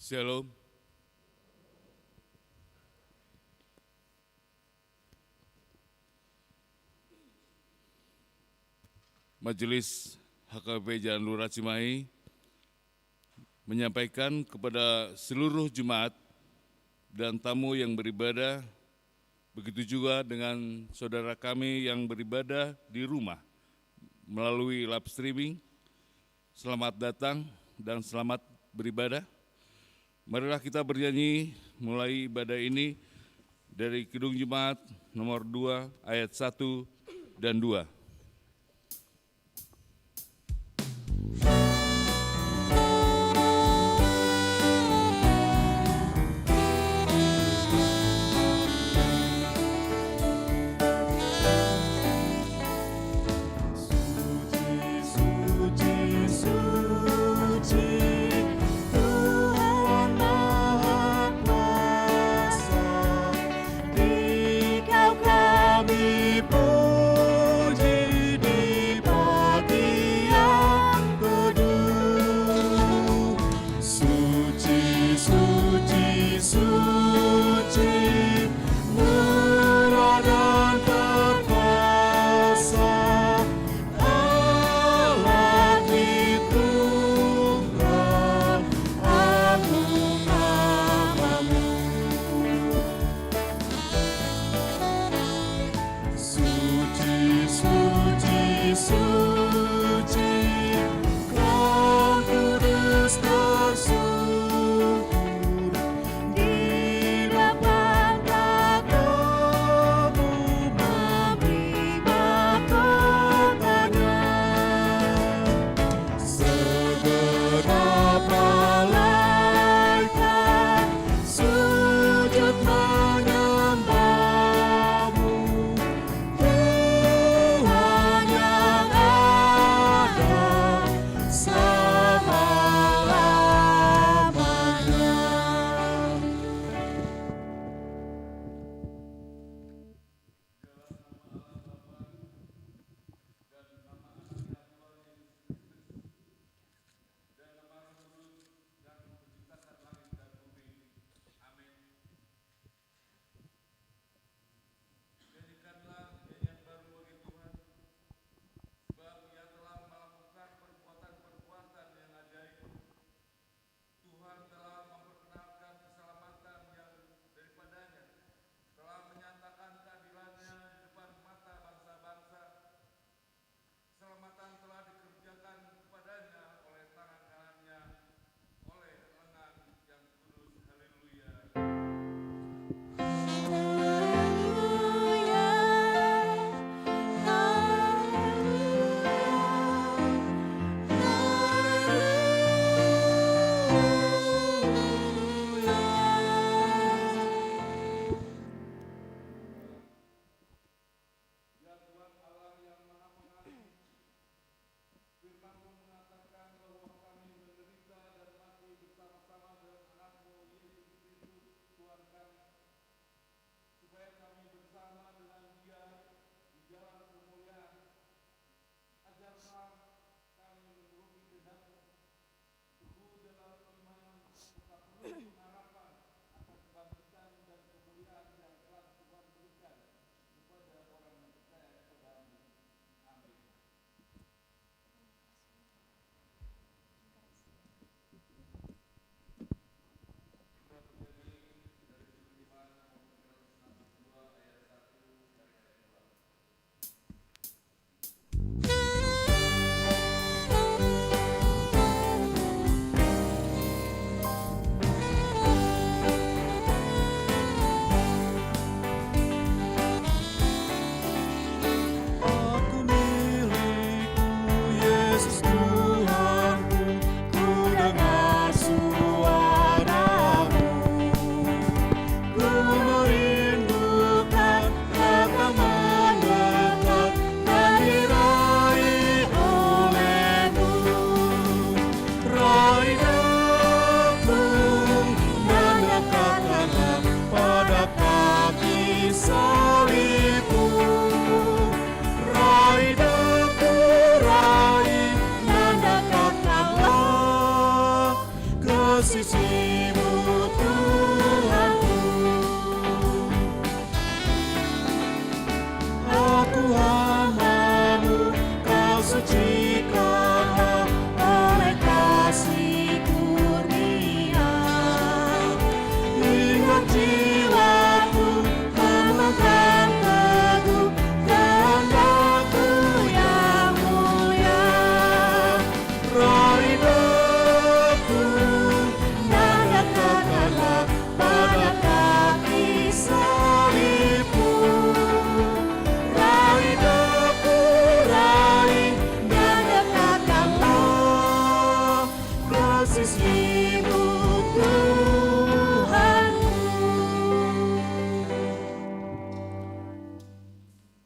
Shalom. Majelis HKBP Jalan Lurah Cimahi menyampaikan kepada seluruh jemaat dan tamu yang beribadah, begitu juga dengan saudara kami yang beribadah di rumah melalui live streaming. Selamat datang dan selamat beribadah. Marilah kita bernyanyi mulai ibadah ini dari Kidung Jemaat nomor 2 ayat 1 dan 2. Puji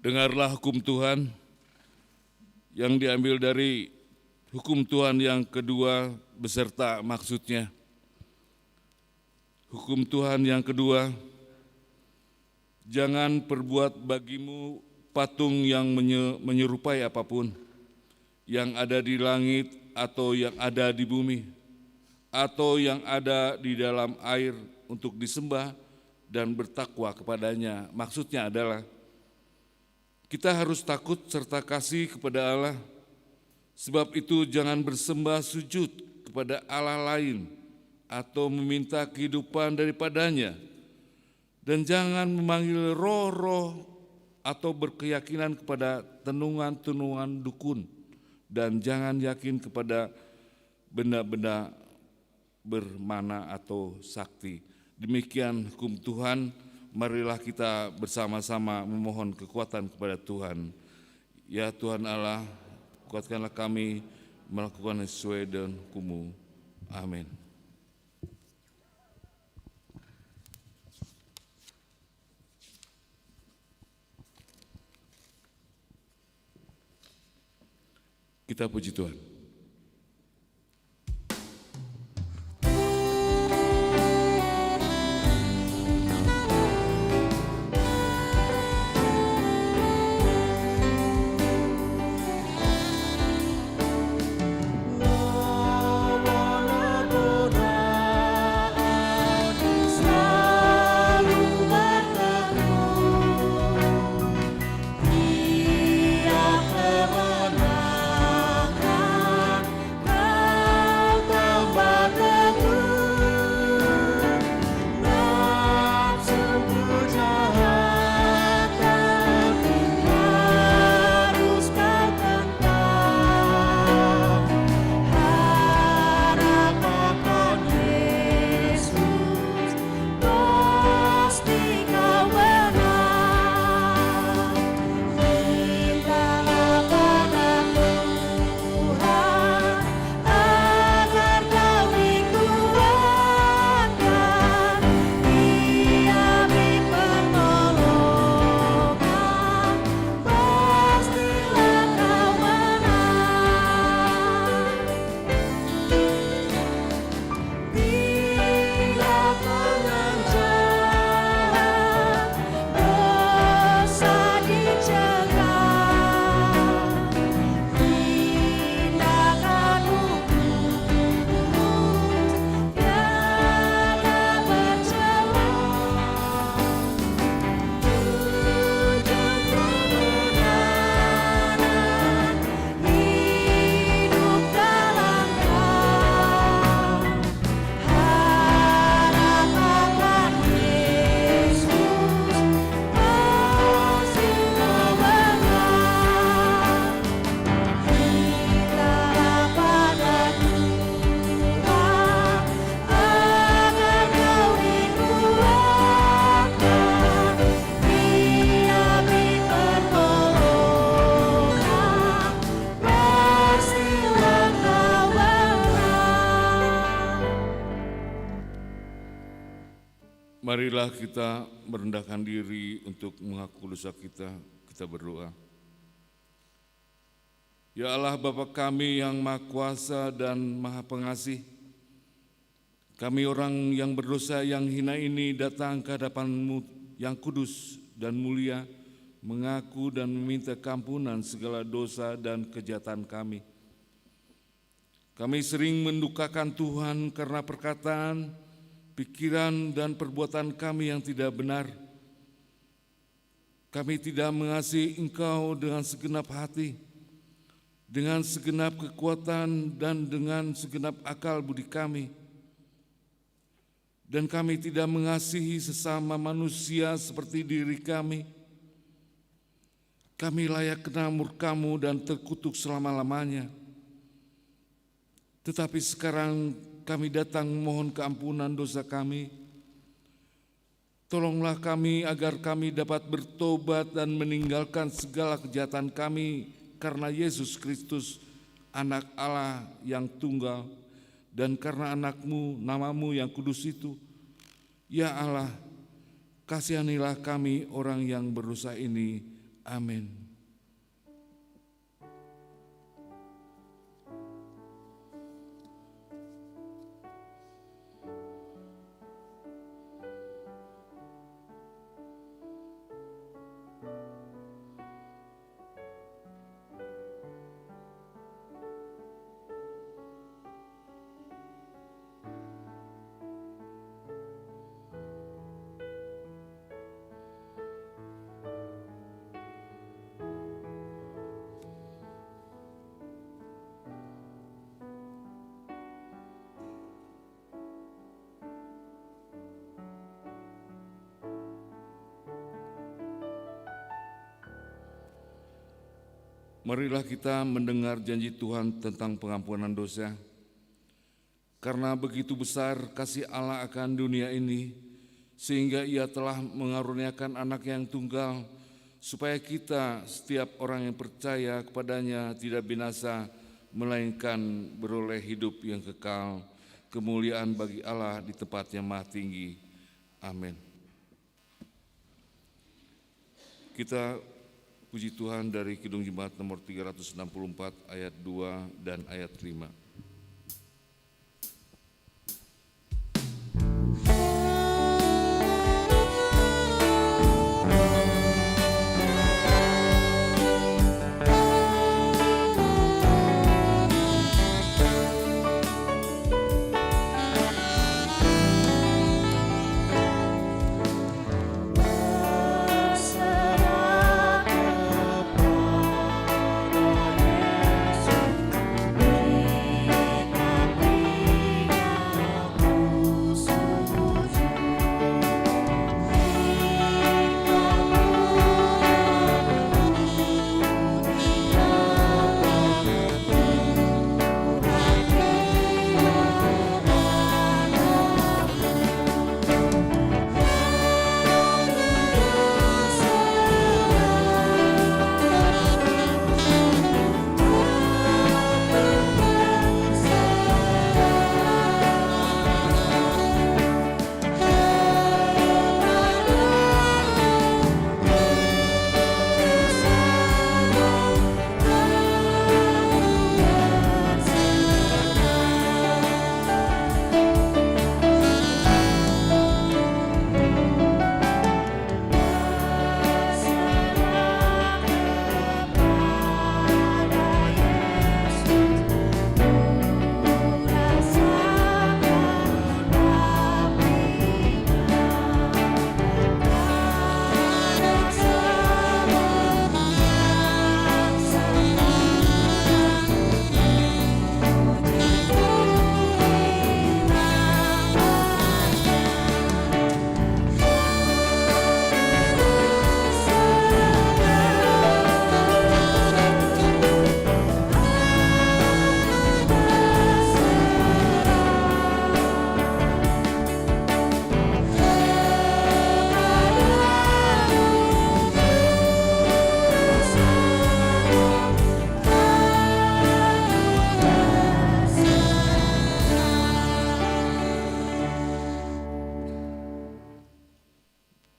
Dengarlah hukum Tuhan yang diambil dari hukum Tuhan yang kedua beserta maksudnya. Hukum Tuhan yang kedua, jangan perbuat bagimu patung yang menyerupai apapun, yang ada di langit atau yang ada di bumi, atau yang ada di dalam air untuk disembah dan bertakwa kepadanya. Maksudnya adalah kita harus takut serta kasih kepada Allah. Sebab itu jangan bersembah sujud kepada Allah lain atau meminta kehidupan daripadanya. Dan jangan memanggil roh-roh atau berkeyakinan kepada tenungan-tenungan dukun. Dan jangan yakin kepada benda-benda bermana atau sakti. Demikian hukum Tuhan, marilah kita bersama-sama memohon kekuatan kepada Tuhan. Ya Tuhan Allah, kuatkanlah kami melakukan sesuai dengan hukum-Mu. Amin. Kita puji Tuhan. Marilah kita merendahkan diri untuk mengaku dosa kita. Kita berdoa. Ya Allah Bapa kami yang Maha Kuasa dan Maha Pengasih, kami orang yang berdosa yang hina ini datang ke hadapan-Mu yang kudus dan mulia, mengaku dan meminta keampunan segala dosa dan kejahatan kami. Kami sering mendukakan Tuhan karena perkataan, pikiran dan perbuatan kami yang tidak benar. Kami tidak mengasihi Engkau dengan segenap hati, dengan segenap kekuatan dan dengan segenap akal budi kami. Dan kami tidak mengasihi sesama manusia seperti diri kami. Kami layak kena murka-Mu dan terkutuk selama-lamanya. Tetapi sekarang kami datang mohon keampunan dosa kami. Tolonglah kami agar kami dapat bertobat dan meninggalkan segala kejahatan kami karena Yesus Kristus, Anak Allah yang tunggal, dan karena Anak-Mu, nama-Mu yang kudus itu. Ya Allah, kasihanilah kami orang yang berdosa ini. Amin. Marilah kita mendengar janji Tuhan tentang pengampunan dosa. Karena begitu besar kasih Allah akan dunia ini, sehingga Ia telah mengaruniakan anak yang tunggal, supaya kita, setiap orang yang percaya kepadanya, tidak binasa, melainkan beroleh hidup yang kekal. Kemuliaan bagi Allah di tempat yang maha tinggi. Amin. Kita puji Tuhan dari Kidung Jemaat nomor 364 ayat 2 dan ayat 5.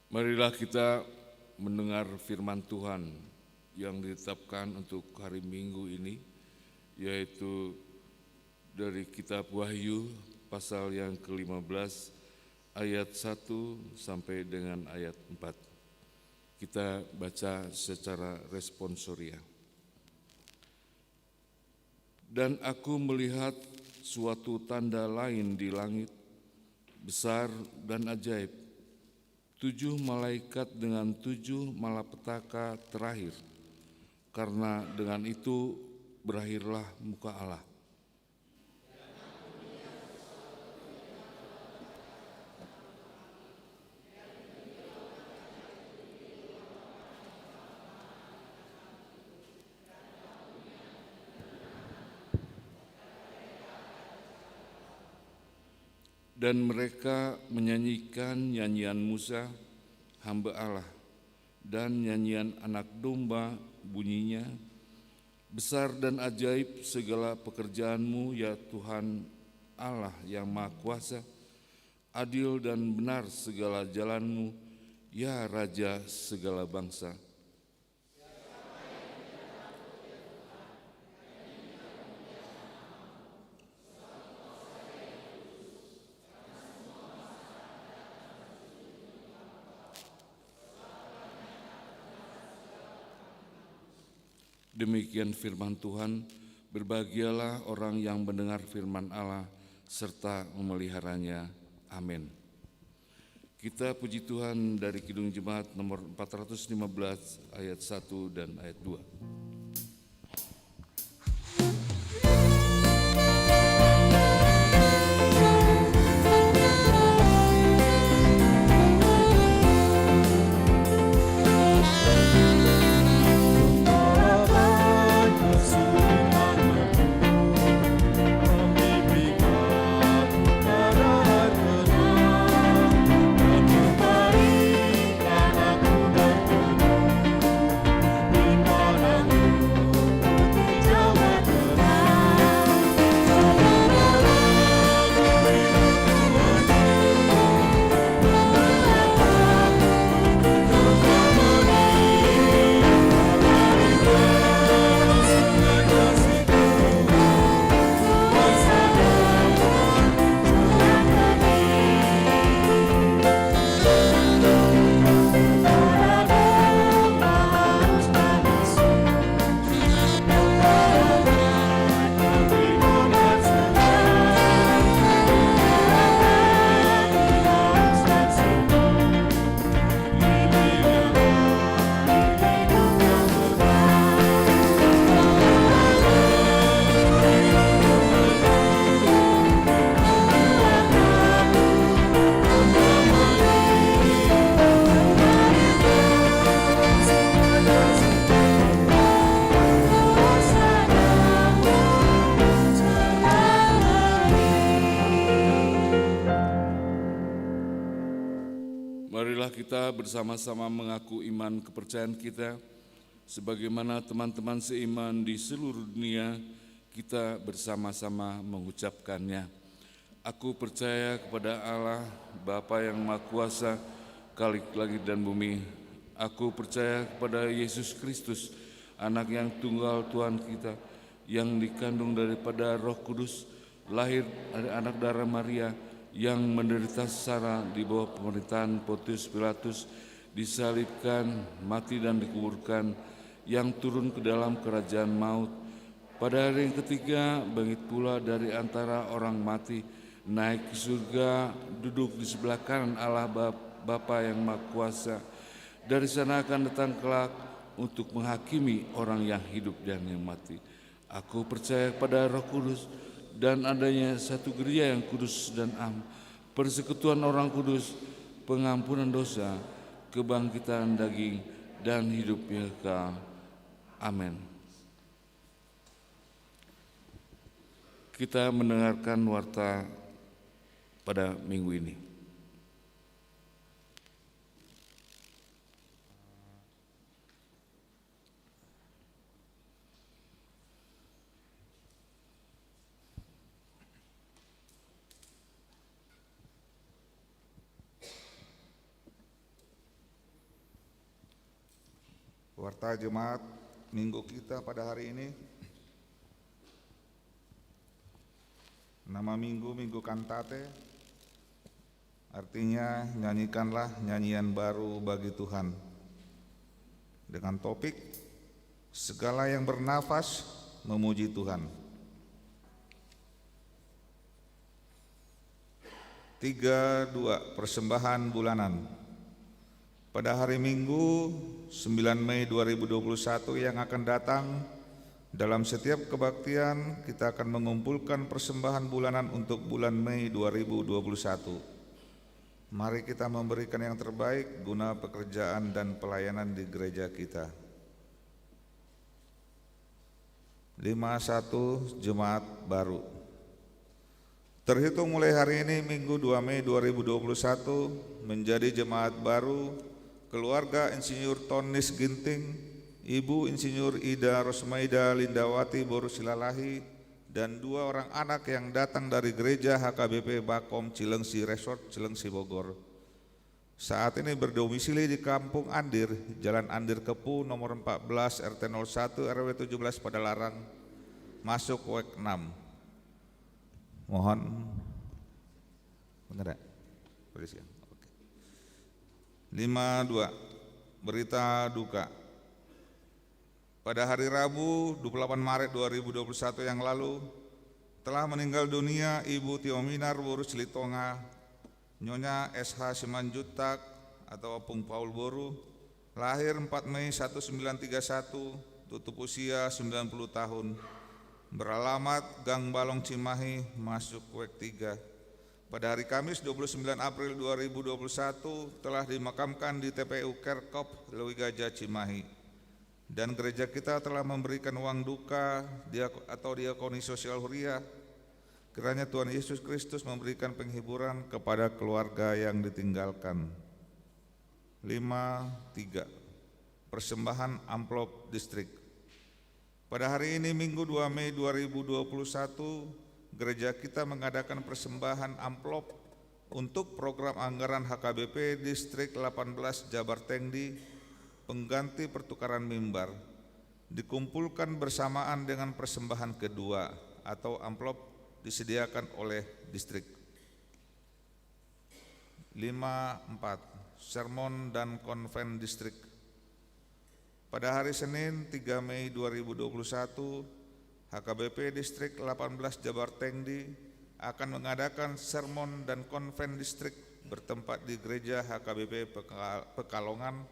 Marilah kita mendengar firman Tuhan yang ditetapkan untuk hari Minggu ini, yaitu dari kitab Wahyu pasal yang ke-15 ayat 1 sampai dengan ayat 4. Kita baca secara responsoria. Dan aku melihat suatu tanda lain di langit, besar dan ajaib. 7 malaikat dengan 7 malapetaka terakhir, karena dengan itu berakhirlah muka Allah. Dan mereka menyanyikan nyanyian Musa, hamba Allah, dan nyanyian anak domba bunyinya, besar dan ajaib segala pekerjaanmu ya Tuhan Allah yang Maha Kuasa, adil dan benar segala jalanmu ya Raja segala bangsa. Demikian firman Tuhan, berbahagialah orang yang mendengar firman Allah serta memeliharanya. Amin. Kita puji Tuhan dari Kidung Jemaat nomor 415 ayat 1 dan ayat 2. Marilah kita bersama-sama mengaku iman kepercayaan kita, sebagaimana teman-teman seiman di seluruh dunia kita bersama-sama mengucapkannya. Aku percaya kepada Allah, Bapa yang Maha Kuasa, Khalik langit dan bumi. Aku percaya kepada Yesus Kristus, Anak yang tunggal Tuhan kita, yang dikandung daripada Roh Kudus, lahir dari anak darah Maria, yang menderita sengsara di bawah pemerintahan Pontius Pilatus, disalibkan, mati dan dikuburkan, yang turun ke dalam kerajaan maut. Pada hari yang ketiga bangkit pula dari antara orang mati, naik ke surga, duduk di sebelah kanan Allah Bapa yang Maha Kuasa. Dari sana akan datang kelak untuk menghakimi orang yang hidup dan yang mati. Aku percaya pada Roh Kudus dan adanya satu gereja yang kudus dan am, persekutuan orang kudus, pengampunan dosa, kebangkitan daging, dan hidup yang kekal. Amin. Kita mendengarkan warta pada minggu ini. Warta Jemaat minggu kita pada hari ini, nama minggu Kantate, artinya nyanyikanlah nyanyian baru bagi Tuhan, dengan topik segala yang bernafas memuji Tuhan. 3.2 Persembahan bulanan. Pada hari Minggu 9 Mei 2021 yang akan datang, dalam setiap kebaktian kita akan mengumpulkan persembahan bulanan untuk bulan Mei 2021. Mari kita memberikan yang terbaik guna pekerjaan dan pelayanan di gereja kita. 5.1 Jemaat baru. Terhitung mulai hari ini Minggu 2 Mei 2021 menjadi jemaat baru keluarga Insinyur Tonis Ginting, Ibu Insinyur Ida Rosmaida Lindawati Borusilalahi, dan 2 orang anak yang datang dari gereja HKBP Bakom Cilengsi Resort, Cilengsi Bogor. Saat ini berdomisili di Kampung Andir, Jalan Andir Kepu nomor 14 RT 01 RW 17 Padalarang, masuk WEK 6. Mohon benar ya? Polisi ya? 5.2 Berita duka. pada hari Rabu 28 Maret 2021 yang lalu telah meninggal dunia Ibu Tiominar Boru Silitonga, Nyonya SH Simanjutak atau Apung Paul Boru, lahir 4 Mei 1931, tutup usia 90 tahun, beralamat Gang Balong Cimahi, masuk WEK 3. Pada hari Kamis 29 April 2021 telah dimakamkan di TPU Kerkop Lewi Gajah Cimahi, dan gereja kita telah memberikan uang duka atau diakoni sosial huriah. Kiranya Tuhan Yesus Kristus memberikan penghiburan kepada keluarga yang ditinggalkan. 5.3. Persembahan amplop distrik. Pada hari ini Minggu 2 Mei 2021, gereja kita mengadakan persembahan amplop untuk program anggaran HKBP Distrik 18 Jabar Tengdi, pengganti pertukaran mimbar, dikumpulkan bersamaan dengan persembahan kedua atau amplop disediakan oleh distrik. 5.4. Sermon dan Konven Distrik. Pada hari Senin 3 Mei 2021, HKBP Distrik 18 Jabar Tengdi akan mengadakan sermon dan konven distrik bertempat di Gereja HKBP Pekalongan,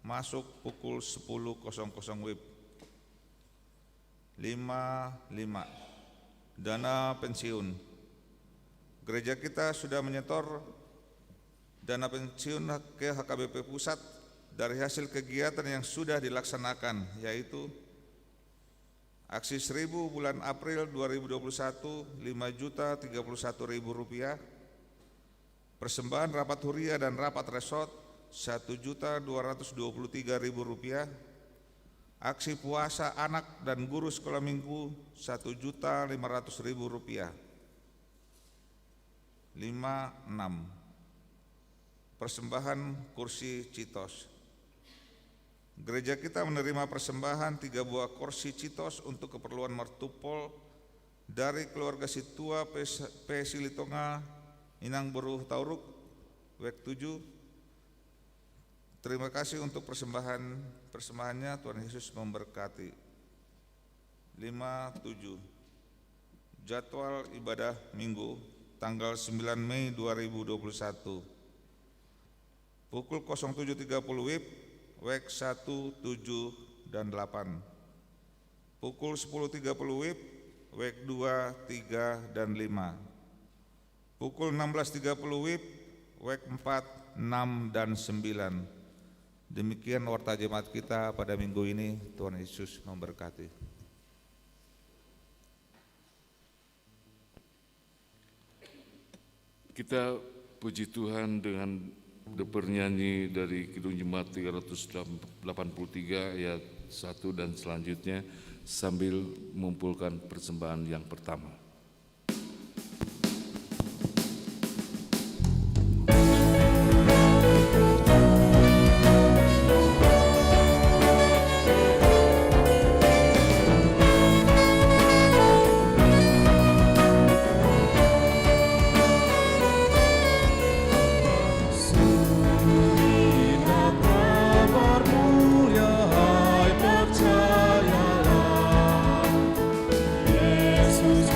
masuk pukul 10.00 WIB. 5.5. Dana pensiun. Gereja kita sudah menyetor dana pensiun ke HKBP Pusat dari hasil kegiatan yang sudah dilaksanakan, yaitu aksi 1000 bulan April 2021 Rp5.031.000, persembahan rapat huria dan rapat resort Rp1.223.000, aksi puasa anak dan guru sekolah minggu Rp1.500.000. 5.6. Persembahan kursi Citos. Gereja kita menerima persembahan 3 buah kursi Citos untuk keperluan Martupol dari keluarga Situa P. Silitonga, Inang Beruh Tauruk, WEK 7. Terima kasih untuk persembahannya, Tuhan Yesus memberkati. 5.7. Jadwal ibadah Minggu tanggal 9 Mei 2021. Pukul 07.30 WIB, WEK 1, 7, dan 8. Pukul 10.30 WIB, WEK 2, 3, dan 5. Pukul 16.30 WIB, WEK 4, 6, dan 9. Demikian warta jemaat kita pada minggu ini. Tuhan Yesus memberkati. Kita puji Tuhan dengan bernyanyi dari Kidung Jemaat 383 ayat 1 dan selanjutnya sambil mengumpulkan persembahan yang pertama. Yesus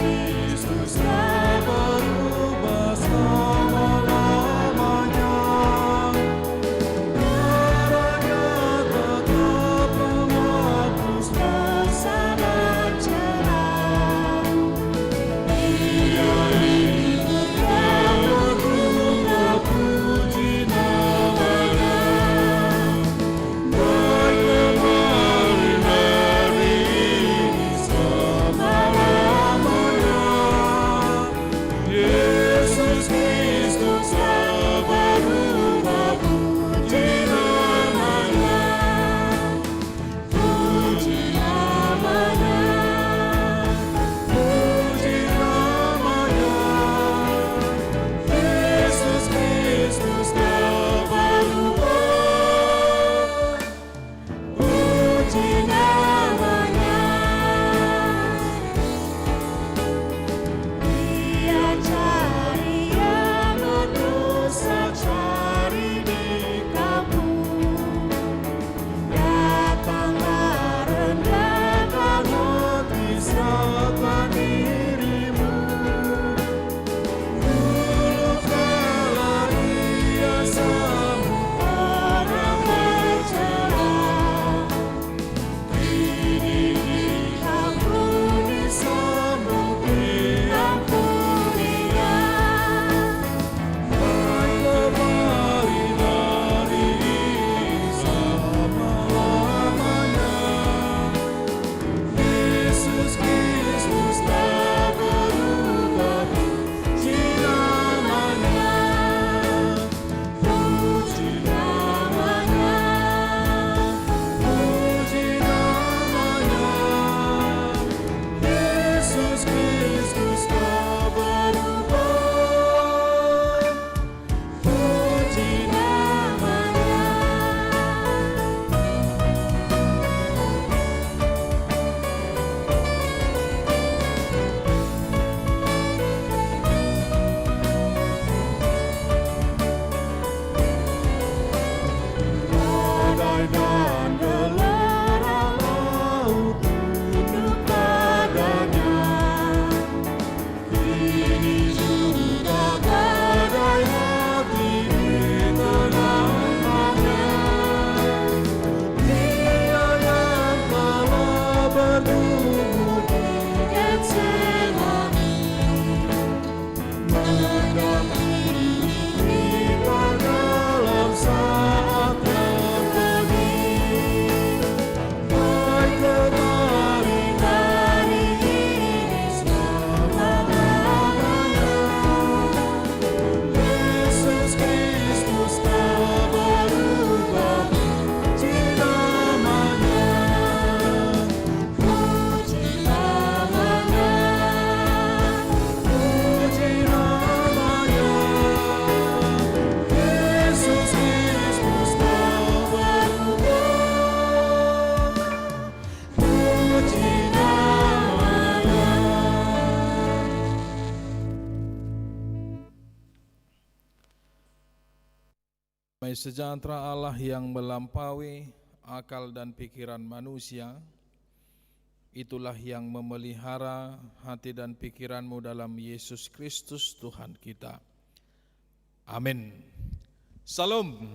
Damai sejahtera Allah yang melampaui akal dan pikiran manusia, itulah yang memelihara hati dan pikiranmu dalam Yesus Kristus Tuhan kita. Amin. Salam.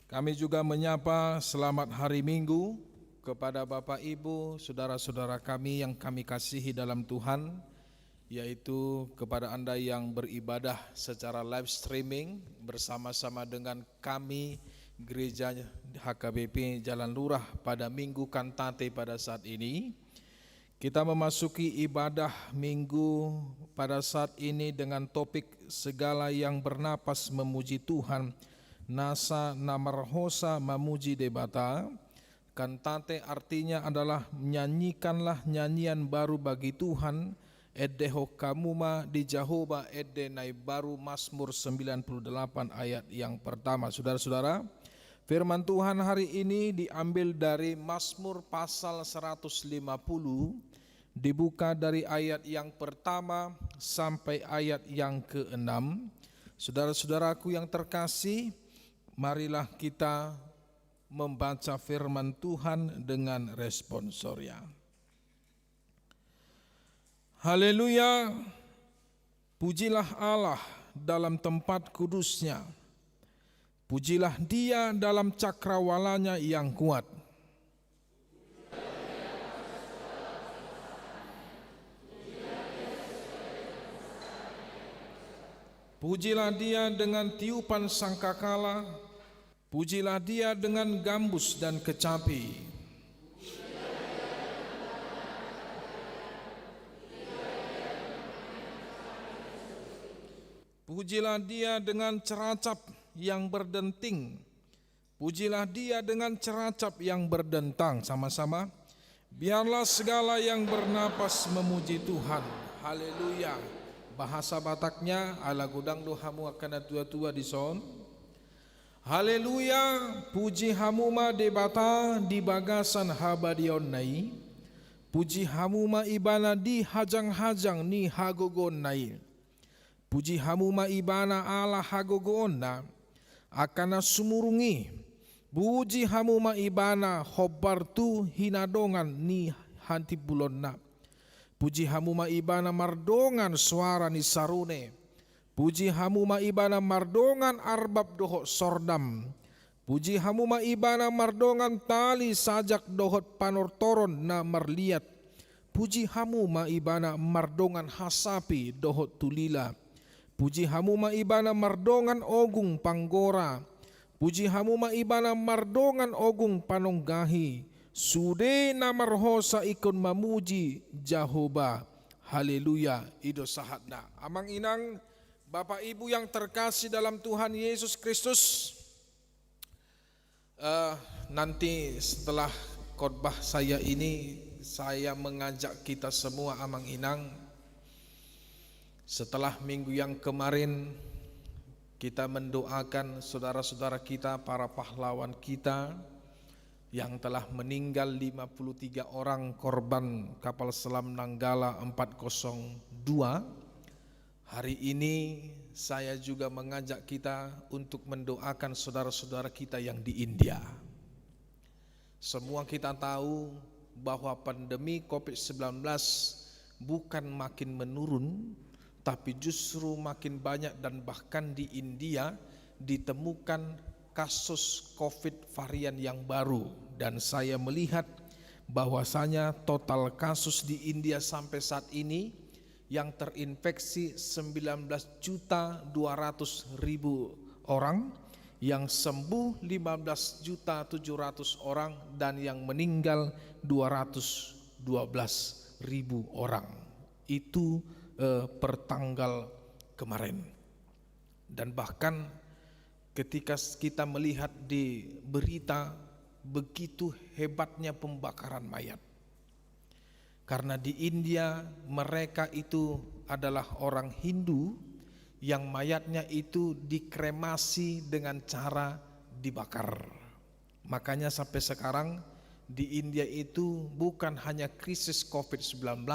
Kami juga menyapa selamat hari Minggu kepada Bapak Ibu, saudara-saudara kami yang kami kasihi dalam Tuhan, yaitu kepada Anda yang beribadah secara live streaming bersama-sama dengan kami Gereja HKBP Jalan Lurah pada Minggu Kantate pada saat ini. Kita memasuki ibadah Minggu pada saat ini dengan topik segala yang bernapas memuji Tuhan, Nasa Namarhosa Memuji Debata. Kantate artinya adalah nyanyikanlah nyanyian baru bagi Tuhan, Eddeho kamuma di Jehovah edde nai baru, Mazmur 98 ayat yang pertama. Saudara-saudara, firman Tuhan hari ini diambil dari Mazmur pasal 150, dibuka dari ayat yang pertama sampai ayat yang ke-6. Saudara-saudaraku yang terkasih, marilah kita membaca firman Tuhan dengan responsoria. Haleluya, pujilah Allah dalam tempat kudusnya, pujilah Dia dalam cakrawalanya yang kuat. Pujilah Dia dengan tiupan sangkakala, pujilah Dia dengan gambus dan kecapi. Pujilah Dia dengan ceracap yang berdenting, pujilah Dia dengan ceracap yang berdentang. Sama-sama, biarlah segala yang bernapas memuji Tuhan. Haleluya. Bahasa Bataknya ala gudang dohamu akan tua-tua di son. Haleluya, puji hamuma debata di bagasan habadion nai, puji hamuma ibana di hajang-hajang ni hagogon nai. Puji hamuma ibana ala hagogona akana sumurungi. Puji hamuma ibana hobartu hinadongan ni hanti bulonna. Puji hamuma ibana mardongan suara ni sarune. Puji hamuma ibana mardongan arbab dohot sordam. Puji hamuma ibana mardongan tali sajak dohot panortoron na marliat. Puji hamuma ibana mardongan hasapi dohot tulila. Puji hamuma ibana mardongan ogung panggora. Puji hamuma ibana mardongan ogung panonggahi. Sude namarhosa ikon mamuji Jehovah. Haleluya. Ido sahatna. Amang inang, Bapak Ibu yang terkasih dalam Tuhan Yesus Kristus, nanti setelah khotbah saya ini, saya mengajak kita semua amang inang, setelah minggu yang kemarin kita mendoakan saudara-saudara kita, para pahlawan kita yang telah meninggal, 53 orang korban kapal selam Nanggala 402. Hari ini saya juga mengajak kita untuk mendoakan saudara-saudara kita yang di India. Semua kita tahu bahwa pandemi COVID-19 bukan makin menurun, tapi justru makin banyak, dan bahkan di India ditemukan kasus COVID varian yang baru. Dan saya melihat bahwasanya total kasus di India sampai saat ini yang terinfeksi 19.200.000 orang, yang sembuh 15.700.000 orang, dan yang meninggal 212.000 orang. Itu per tanggal kemarin. Dan bahkan ketika kita melihat di berita, begitu hebatnya pembakaran mayat. Karena di India mereka itu adalah orang Hindu yang mayatnya itu dikremasi dengan cara dibakar. Makanya sampai sekarang di India itu bukan hanya krisis COVID-19,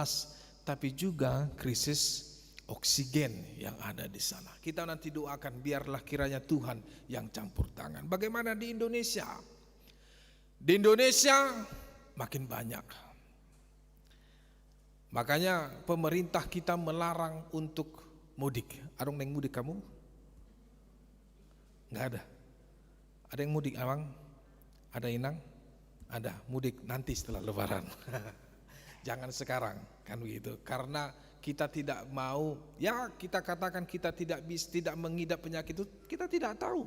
tapi juga krisis oksigen yang ada di sana. Kita nanti doakan biarlah kiranya Tuhan yang campur tangan. Bagaimana di Indonesia? Di Indonesia makin banyak. Makanya pemerintah kita melarang untuk mudik. Arung neng mudik kamu? Enggak ada. Ada yang mudik Awang? Ada Inang? Ada mudik nanti setelah Lebaran. Jangan sekarang kan begitu. Karena kita tidak mau, ya kita katakan kita tidak mengidap penyakit itu, kita tidak tahu.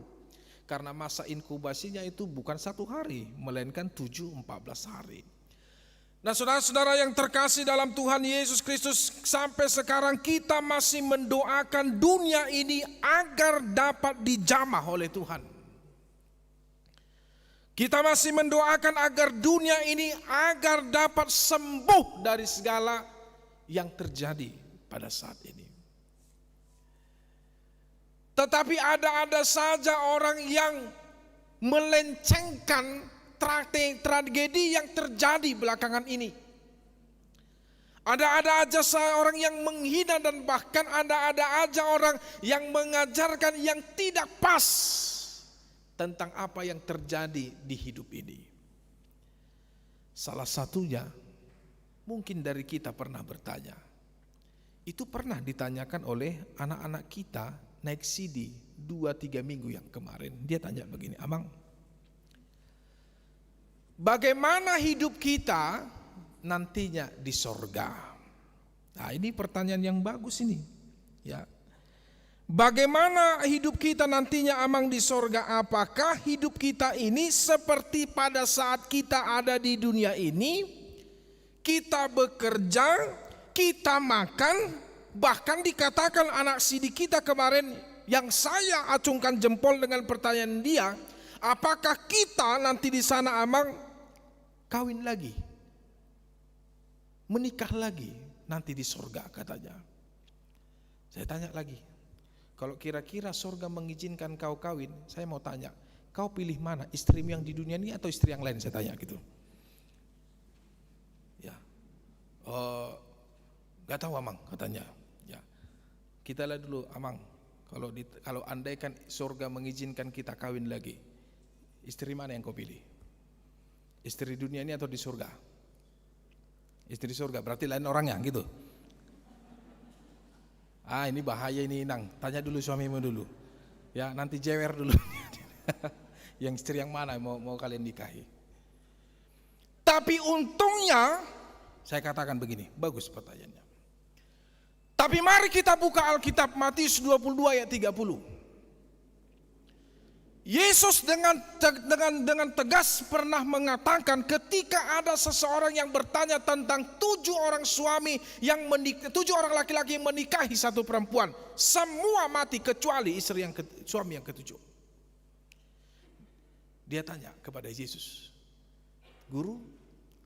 Karena masa inkubasinya itu bukan 1 hari, melainkan 7-14 hari. Nah saudara-saudara yang terkasih dalam Tuhan Yesus Kristus, sampai sekarang kita masih mendoakan dunia ini agar dapat dijamah oleh Tuhan. Kita masih mendoakan agar dunia ini agar dapat sembuh dari segala yang terjadi pada saat ini. Tetapi ada saja orang yang melencengkan tragedi yang terjadi belakangan ini. Ada aja orang yang menghina dan bahkan ada aja orang yang mengajarkan yang tidak pas tentang apa yang terjadi di hidup ini. Salah satunya mungkin dari kita pernah bertanya. Itu pernah ditanyakan oleh anak-anak kita naik CD 2-3 minggu yang kemarin. Dia tanya begini, Amang, bagaimana hidup kita nantinya di sorga? Nah ini pertanyaan yang bagus ini. Ya. Bagaimana hidup kita nantinya Amang di sorga? Apakah hidup kita ini seperti pada saat kita ada di dunia ini? Kita bekerja, kita makan, bahkan dikatakan anak CD kita kemarin yang saya acungkan jempol dengan pertanyaan dia, apakah kita nanti di sana Amang kawin lagi, menikah lagi nanti di sorga katanya. Saya tanya lagi, kalau kira-kira sorga mengizinkan kau kawin, saya mau tanya, kau pilih mana, istrimu yang di dunia ini atau istri yang lain? Saya tanya gitu. Ya, gak tahu Amang katanya. Ya, kita lihat dulu Amang, kalau andaikan sorga mengizinkan kita kawin lagi, istri mana yang kau pilih? Istri dunia ini atau di surga? Istri surga berarti lain orangnya gitu. Ah ini bahaya ini Inang, tanya dulu suamimu dulu. Ya nanti jewer dulu. Yang istri yang mana mau kalian nikahi. Tapi untungnya saya katakan begini, bagus pertanyaannya. Tapi mari kita buka Alkitab Matius 22 ayat 30. Yesus dengan tegas pernah mengatakan ketika ada seseorang yang bertanya tentang 7 orang suami yang 7 orang laki-laki yang menikahi satu perempuan, semua mati kecuali suami yang ketujuh. Dia tanya kepada Yesus, Guru,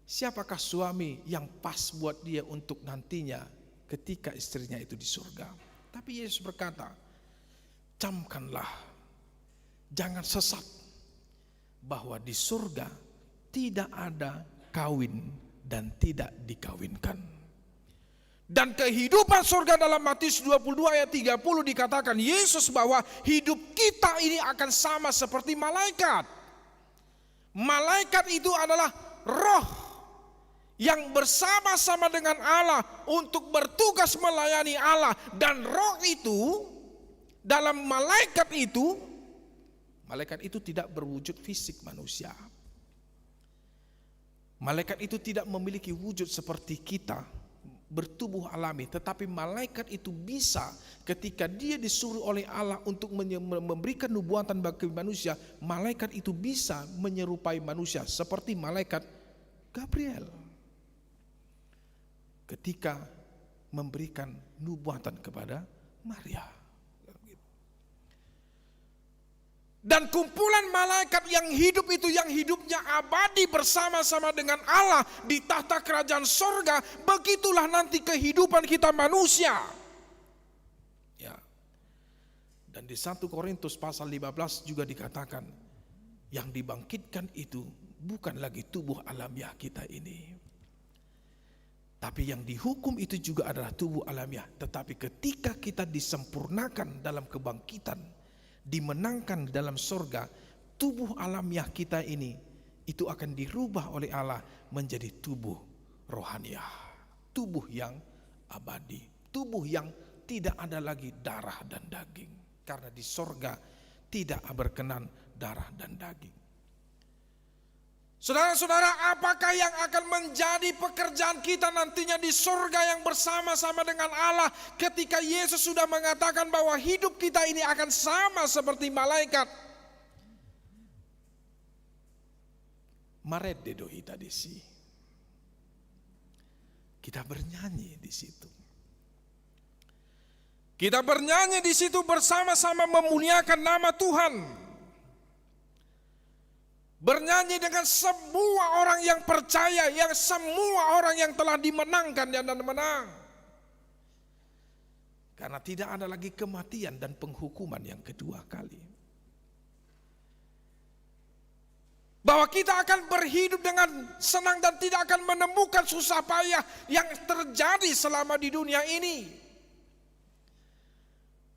siapakah suami yang pas buat dia untuk nantinya ketika istrinya itu di surga? Tapi Yesus berkata, camkanlah, jangan sesat, bahwa di surga tidak ada kawin dan tidak dikawinkan. Dan kehidupan surga dalam Matius 22 ayat 30 dikatakan Yesus bahwa hidup kita ini akan sama seperti malaikat. Malaikat itu adalah roh yang bersama-sama dengan Allah untuk bertugas melayani Allah. Dan roh itu, dalam malaikat itu tidak berwujud fisik manusia. Malaikat itu tidak memiliki wujud seperti kita, bertubuh alami. Tetapi malaikat itu bisa ketika dia disuruh oleh Allah untuk memberikan nubuatan bagi manusia, malaikat itu bisa menyerupai manusia seperti malaikat Gabriel ketika memberikan nubuatan kepada Maria. Dan kumpulan malaikat yang hidup itu, yang hidupnya abadi bersama-sama dengan Allah di tahta kerajaan sorga, begitulah nanti kehidupan kita manusia. Ya. Dan di 1 Korintus pasal 15 juga dikatakan, yang dibangkitkan itu bukan lagi tubuh alamiah kita ini, Tapi yang dihukum itu juga adalah tubuh alamiah. Tetapi ketika kita disempurnakan dalam kebangkitan, dimenangkan dalam sorga, tubuh alamiah kita ini itu akan dirubah oleh Allah menjadi tubuh rohaniah, tubuh yang abadi, tubuh yang tidak ada lagi darah dan daging. Karena di sorga tidak berkenan darah dan daging. Saudara-saudara, apakah yang akan menjadi pekerjaan kita nantinya di surga yang bersama-sama dengan Allah ketika Yesus sudah mengatakan bahwa hidup kita ini akan sama seperti malaikat? Maret dedohita desi. Kita bernyanyi di situ. Kita bernyanyi di situ bersama-sama memuliakan nama Tuhan. Bernyanyi dengan semua orang yang percaya, yang semua orang yang telah dimenangkan dan menang. Karena tidak ada lagi kematian dan penghukuman yang kedua kali. Bahwa kita akan berhidup dengan senang dan tidak akan menemukan susah payah yang terjadi selama di dunia ini.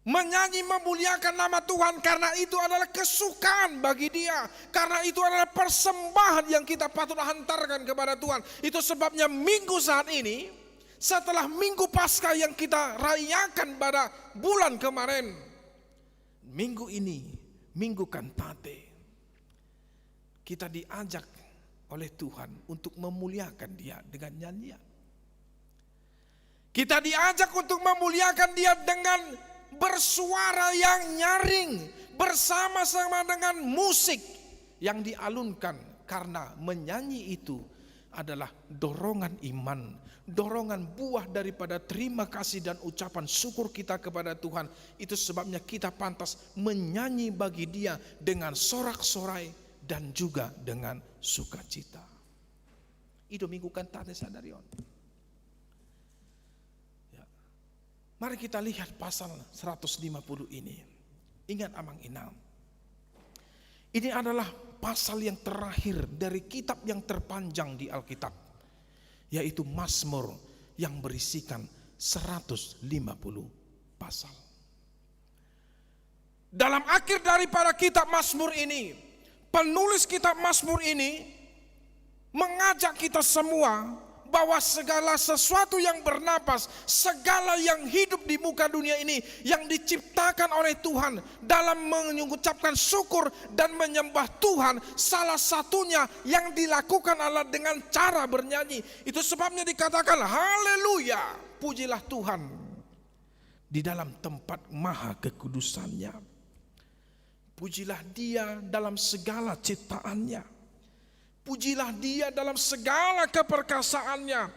Menyanyi memuliakan nama Tuhan karena itu adalah kesukaan bagi Dia. Karena itu adalah persembahan yang kita patut hantarkan kepada Tuhan. Itu sebabnya minggu saat ini, setelah minggu Paskah yang kita rayakan pada bulan kemarin, minggu ini, minggu Kantate, kita diajak oleh Tuhan untuk memuliakan Dia dengan nyanyian. Kita diajak untuk memuliakan Dia dengan bersuara yang nyaring bersama-sama dengan musik yang dialunkan, karena menyanyi itu adalah dorongan iman, dorongan buah daripada terima kasih dan ucapan syukur kita kepada Tuhan. Itu sebabnya kita pantas menyanyi bagi Dia dengan sorak-sorai dan juga dengan sukacita. Itu minggu Kantate sadarion. Mari kita lihat pasal 150 ini. Ingat amang inam. Ini adalah pasal yang terakhir dari kitab yang terpanjang di Alkitab, yaitu Mazmur yang berisikan 150 pasal. Dalam akhir daripada kitab Mazmur ini, penulis kitab Mazmur ini mengajak kita semua bahwa segala sesuatu yang bernapas, segala yang hidup di muka dunia ini yang diciptakan oleh Tuhan, dalam mengucapkan syukur dan menyembah Tuhan, salah satunya yang dilakukan adalah dengan cara bernyanyi. Itu sebabnya dikatakan haleluya, pujilah Tuhan di dalam tempat maha kekudusannya. Pujilah Dia dalam segala ciptaannya. Pujilah Dia dalam segala keperkasaannya.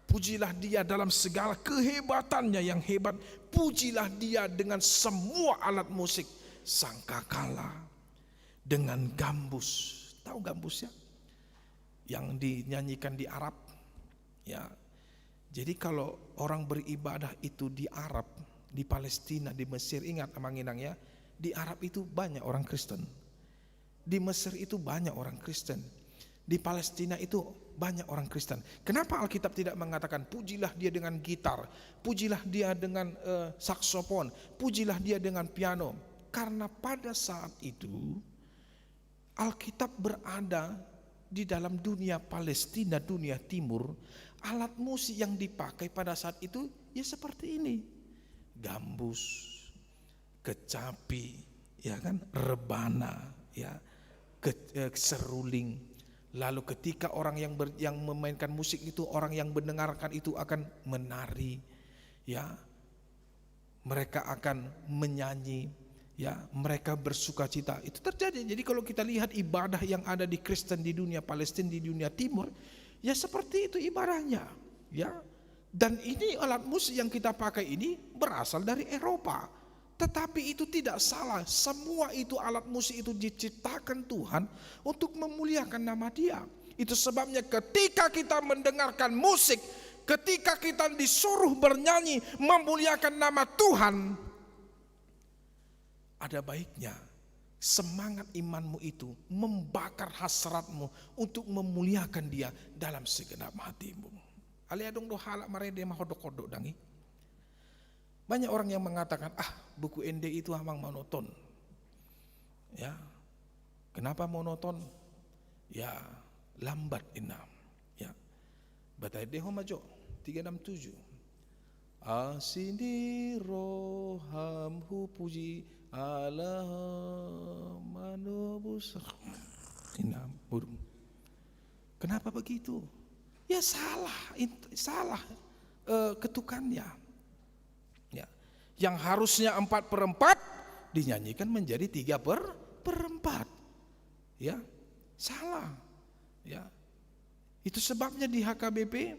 Pujilah Dia dalam segala kehebatannya yang hebat. Pujilah Dia dengan semua alat musik sangkakala, dengan gambus. Tahu gambus ya? Yang dinyanyikan di Arab. Ya. Jadi kalau orang beribadah itu di Arab, di Palestina, di Mesir, ingat amang inang ya, di Arab itu banyak orang Kristen. Di Mesir itu banyak orang Kristen. Di Palestina itu banyak orang Kristen. Kenapa Alkitab tidak mengatakan pujilah Dia dengan gitar, pujilah Dia dengan saksofon, pujilah Dia dengan piano? Karena pada saat itu Alkitab berada di dalam dunia Palestina, dunia timur. Alat musik yang dipakai pada saat itu ya seperti ini. Gambus, kecapi, ya kan, rebana, ya, seruling. Lalu ketika orang yang memainkan musik itu, orang yang mendengarkan itu akan menari, ya, mereka akan menyanyi, ya, mereka bersukacita. Itu terjadi. Jadi kalau kita lihat ibadah yang ada di Kristen di dunia Palestina, di dunia Timur, ya seperti itu ibadahnya, ya. Dan ini alat musik yang kita pakai ini berasal dari Eropa. Tetapi itu tidak salah. Semua itu alat musik itu diciptakan Tuhan untuk memuliakan nama Dia. Itu sebabnya ketika kita mendengarkan musik, ketika kita disuruh bernyanyi memuliakan nama Tuhan, ada baiknya semangat imanmu itu membakar hasratmu untuk memuliakan Dia dalam segenap hatimu. Ali adong do halak marede mah hodok-hodok dangi. Banyak orang yang mengatakan, buku ende itu amang monoton. Ya, kenapa monoton? Ya, lambat inam. Ya, batai deho majo 367. Asini rohamhu puji Allah manubus. Inam burung. Kenapa begitu? Ya salah ketukannya. Ya, yang harusnya 4/4 dinyanyikan menjadi 3/4. Ya, salah. Ya, itu sebabnya di HKBP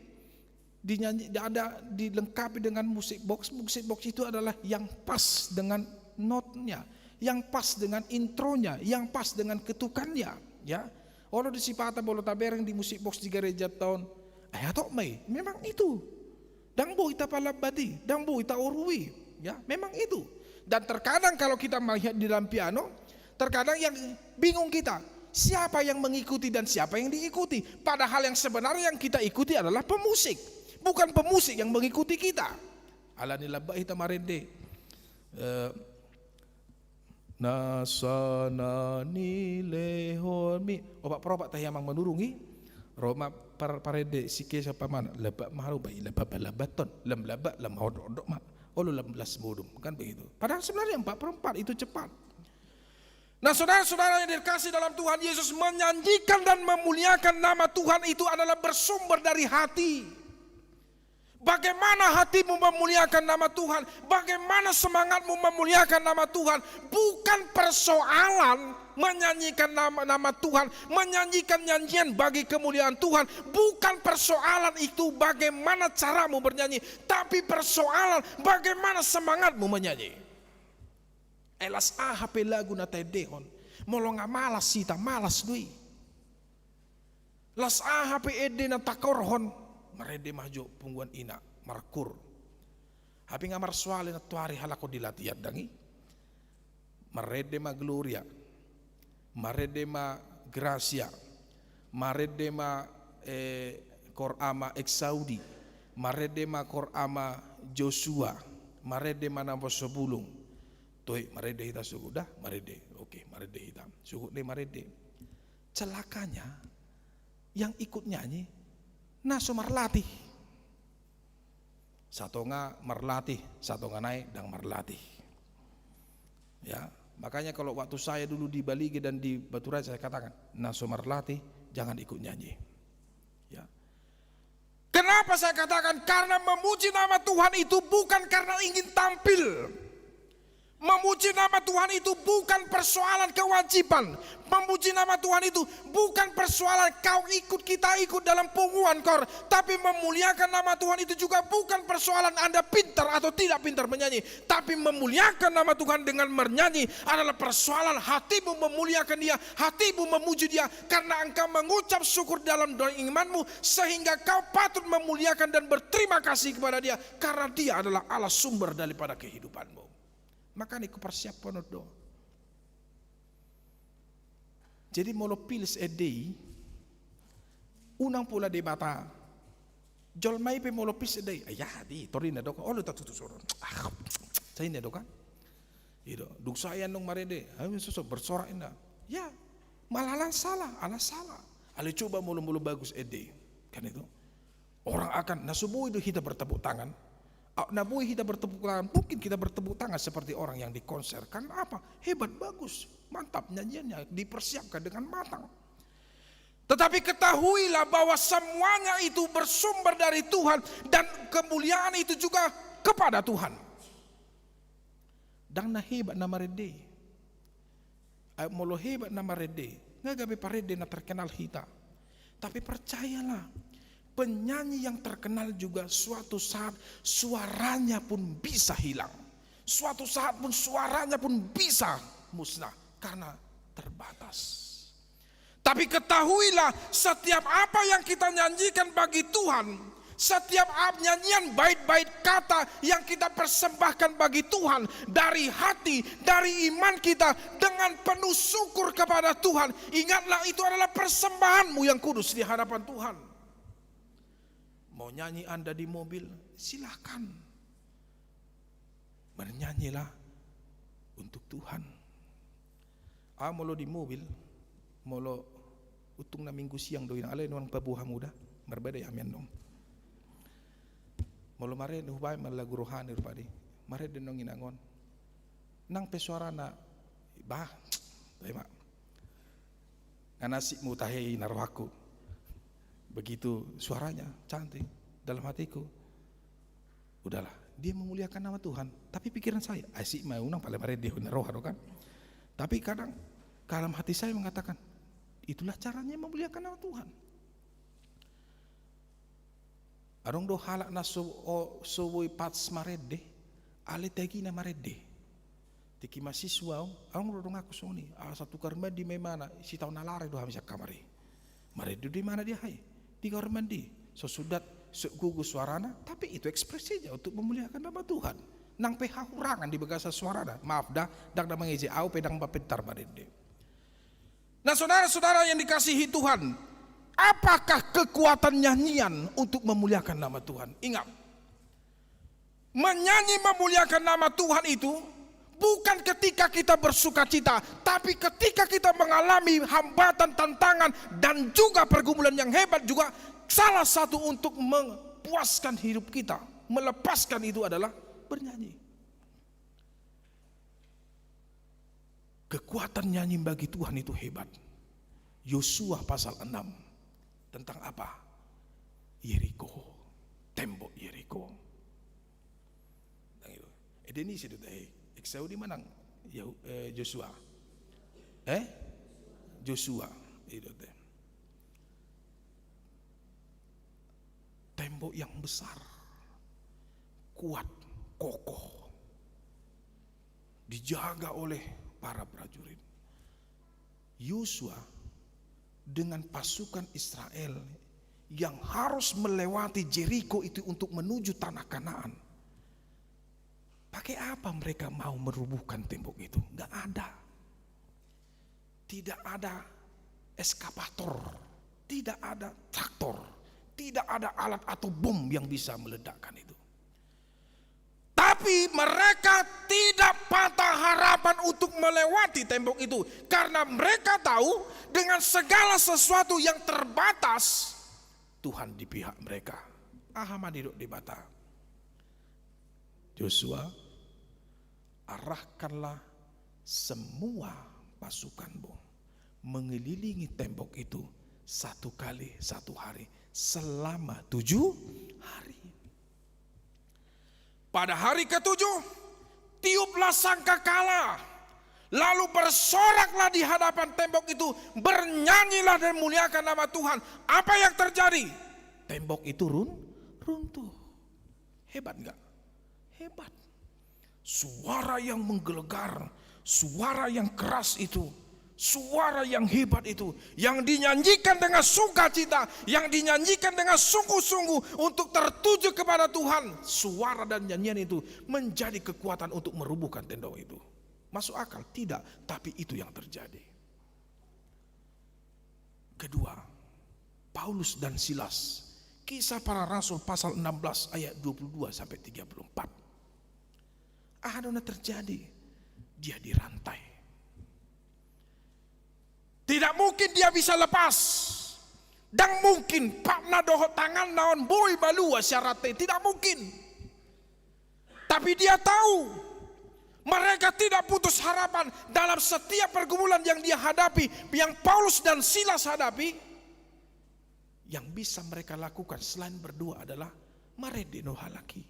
dilengkapi dengan musik box. Musik box itu adalah yang pas dengan notnya, yang pas dengan intronya, yang pas dengan ketukannya. Ya, kalau di Sipata bolo tabereng di musik box di gereja tahun, atok mai, memang itu. Dangbo ita palabadi, dangbo ita urui, ya, memang itu. Dan terkadang kalau kita melihat di dalam piano, terkadang yang bingung kita, siapa yang mengikuti dan siapa yang diikuti. Padahal yang sebenarnya yang kita ikuti adalah pemusik, bukan pemusik yang mengikuti kita. Alani labba ita marende. Nasana ni lehoni obat perobat tah yang menurungi Roma parede sike siapa mana lebak maharu bayi lebak balabaton lem labak lem hodok mak olu lem belas bodum kan begitu. Padahal sebenarnya 4/4 itu cepat. Nah saudara-saudara yang dikasih dalam Tuhan Yesus, menyanyikan dan memuliakan nama Tuhan itu adalah bersumber dari hati. Bagaimana hatimu memuliakan nama Tuhan? Bagaimana semangatmu memuliakan nama Tuhan? Bukan persoalan menyanyikan nama Tuhan, menyanyikan nyanyian bagi kemuliaan Tuhan. Bukan persoalan itu bagaimana caramu bernyanyi, tapi persoalan bagaimana semangatmu menyanyi. Elas HP lagu na tedehon, molo nga malas sita, malas dui. Las HP ede na takorhon, marede mahjo pungguan ina markur. Hapi nga marsuali na tuari halako dilatiad dangi. Marede ma gloria, marede ma gracia, marede ma korama exaudi, marede ma korama Joshua, marede ma nampo sebulung. Toy marede hita suku dah, marede. Oke, marede hita. Suku de marede. Celakanya yang ikut nyanyi naso marlatih. Satu nga marlatih, satu nga naik dan marlatih. Ya, makanya kalau waktu saya dulu di Balige dan di Batu Raja saya katakan, naso marlatih jangan ikut nyanyi. Ya. Kenapa saya katakan? Karena memuji nama Tuhan itu bukan karena ingin tampil. Memuji nama Tuhan itu bukan persoalan kewajiban. Memuji nama Tuhan itu bukan persoalan kau ikut, kita ikut dalam punguan kor. Tapi memuliakan nama Tuhan itu juga bukan persoalan Anda pintar atau tidak pintar menyanyi. Tapi memuliakan nama Tuhan dengan bernyanyi adalah persoalan hatimu memuliakan Dia, hatimu memuji Dia. Karena engkau mengucap syukur dalam doa imanmu, sehingga kau patut memuliakan dan berterima kasih kepada Dia. Karena Dia adalah Allah sumber daripada kehidupanmu. Maka ni persiapan do. Jadi molo pilis edei unang pula di bata. Jol mai pe molo pilis edei. Ayah di torina do. Oh lu tak tutu soron. Saya ini do kan. Itu duk saya nong marede. Ayo sosok bersorak indah. Ya malahan salah, ala salah. Ale coba mulu-mulu bagus edei. Kan itu. Orang akan nasubuh itu kita bertepuk tangan. Nabuhi kita bertepuk tangan, mungkin kita bertepuk tangan seperti orang yang di konser. Karena apa? Hebat, bagus, mantap nyanyiannya, dipersiapkan dengan matang. Tetapi ketahuilah bahwa semuanya itu bersumber dari Tuhan, dan kemuliaan itu juga kepada Tuhan. Dan na hebat nama rede, molo hebat nama rede, nggak gabe parede na terkenal hita. Tapi percayalah, penyanyi yang terkenal juga suatu saat suaranya pun bisa hilang. Suatu saat pun suaranya pun bisa musnah karena terbatas. Tapi ketahuilah, setiap apa yang kita nyanyikan bagi Tuhan, setiap nyanyian bait-bait kata yang kita persembahkan bagi Tuhan dari hati, dari iman kita dengan penuh syukur kepada Tuhan, ingatlah itu adalah persembahanmu yang kudus di hadapan Tuhan. Mau nyanyi Anda di mobil, silakan. Bernyanyilah untuk Tuhan. Molo di mobil, molo utung na minggu siang doin alay nuang pabuha muda, berbeda ya men dong. Molo mare nuhbay malagu rohani rupadi, mare denong inangon. Nang pesuara na, bah, tema. Nganasi mutahi narwaku. Begitu suaranya cantik dalam hatiku. Udahlah, dia memuliakan nama Tuhan. Tapi pikiran saya, asik mau nang paling mare dia rohani kan. Tapi kadang dalam hati saya mengatakan, itulah caranya memuliakan nama Tuhan. Arong do halak na sowoi pats marede, ale tegi na marede. Tiki mahasiswa, arong do ngaku soni, satu karma di mana, si tahu nalare do hamisa kamari. Marede di mana dia hai? Di kamar mandi. Sesudah gugus suarana, tapi itu ekspresinya untuk memuliakan nama Tuhan. Nang peha hurangan di bagasa suarana, maaf dah, dak dah mengeje au pedang bapentar marede. Nah saudara-saudara yang dikasihi Tuhan, apakah kekuatan nyanyian untuk memuliakan nama Tuhan? Ingat, menyanyi memuliakan nama Tuhan itu bukan ketika kita bersuka cita, tapi ketika kita mengalami hambatan, tantangan, dan juga pergumulan yang hebat juga. Salah satu untuk memuaskan hidup kita, melepaskan itu adalah bernyanyi. Kekuatan nyanyi bagi Tuhan itu hebat. Yosua pasal 6 tentang apa? Yeriko, tembok Yeriko. Ini sih tuh Eksau di mana? Joshua. Joshua itu teh. Tembok yang besar, kuat, kokoh, dijaga oleh para prajurit. Yosua dengan pasukan Israel yang harus melewati Jericho itu untuk menuju tanah Kanaan. Pakai apa mereka mau merubuhkan tembok itu? Gak ada. Tidak ada eskavator, tidak ada traktor, tidak ada alat atau bom yang bisa meledakkan itu. Tapi mereka tidak patah harapan untuk melewati tembok itu, karena mereka tahu dengan segala sesuatu yang terbatas, Tuhan di pihak mereka. Ahmad hidup di bata. Joshua, arahkanlah semua pasukanmu mengelilingi tembok itu 1 kali 1 hari selama 7 hari. Pada hari ke-7, tiuplah sangkakala, lalu bersoraklah di hadapan tembok itu, bernyanyilah dan muliakan nama Tuhan. Apa yang terjadi? Tembok itu runtuh. Hebat enggak? Hebat. Suara yang menggelegar, suara yang keras itu, suara yang hebat itu, yang dinyanyikan dengan sukacita, yang dinyanyikan dengan sungguh-sungguh untuk tertuju kepada Tuhan. Suara dan nyanyian itu menjadi kekuatan untuk merubuhkan tembok itu. Masuk akal? Tidak, tapi itu yang terjadi. Kedua, Paulus dan Silas. Kisah Para Rasul pasal 16 ayat 22 sampai 34. Adanya terjadi, dia dirantai. Tidak mungkin dia bisa lepas. Dan mungkin Pak Nadoho tangan naon boy balua syaratnya. Tidak mungkin. Tapi dia tahu mereka tidak putus harapan dalam setiap pergumulan yang dia hadapi, yang Paulus dan Silas hadapi. Yang bisa mereka lakukan selain berdoa adalah maredi nohalaki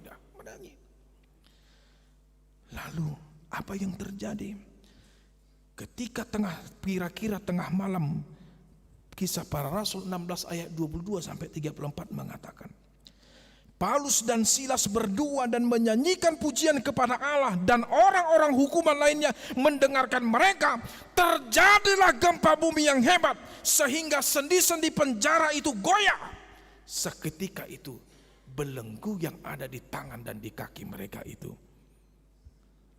dah menangis. Lalu apa yang terjadi? Ketika kira-kira tengah malam, Kisah Para Rasul 16 ayat 22 sampai 34 mengatakan, Paulus dan Silas berdua dan menyanyikan pujian kepada Allah, dan orang-orang hukuman lainnya mendengarkan mereka. Terjadilah gempa bumi yang hebat sehingga sendi-sendi penjara itu goyah. Seketika itu belenggu yang ada di tangan dan di kaki mereka itu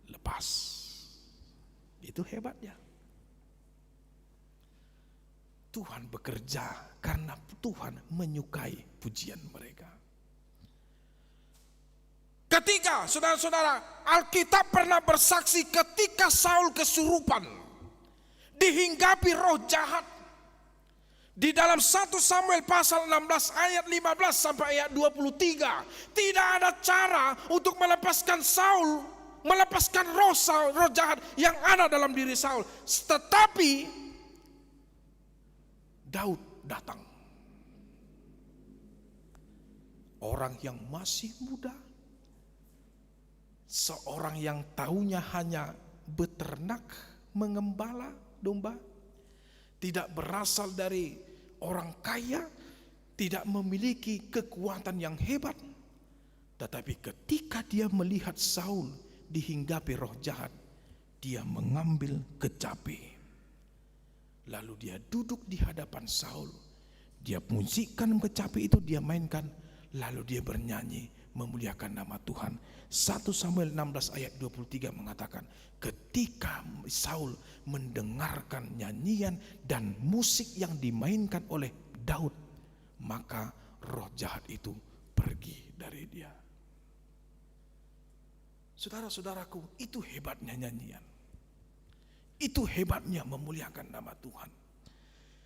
lepas. Itu hebatnya. Tuhan bekerja karena Tuhan menyukai pujian mereka. Ketika, saudara-saudara, Alkitab pernah bersaksi ketika Saul kesurupan, dihinggapi roh jahat. Di dalam 1 Samuel pasal 16 ayat 15 sampai ayat 23, tidak ada cara untuk melepaskan Saul, melepaskan roh jahat yang ada dalam diri Saul. Tetapi Daud datang. Orang yang masih muda, seorang yang tahunya hanya beternak, mengembala domba, tidak berasal dari orang kaya, tidak memiliki kekuatan yang hebat. Tetapi ketika dia melihat Saul dihinggapi roh jahat, dia mengambil kecapi. Lalu dia duduk di hadapan Saul. Dia musikkan kecapi itu, dia mainkan. Lalu dia bernyanyi memuliakan nama Tuhan. 1 Samuel 16 ayat 23 mengatakan, ketika Saul mendengarkan nyanyian dan musik yang dimainkan oleh Daud, maka roh jahat itu pergi dari dia. Saudara-saudaraku, itu hebatnya nyanyian. Itu hebatnya memuliakan nama Tuhan.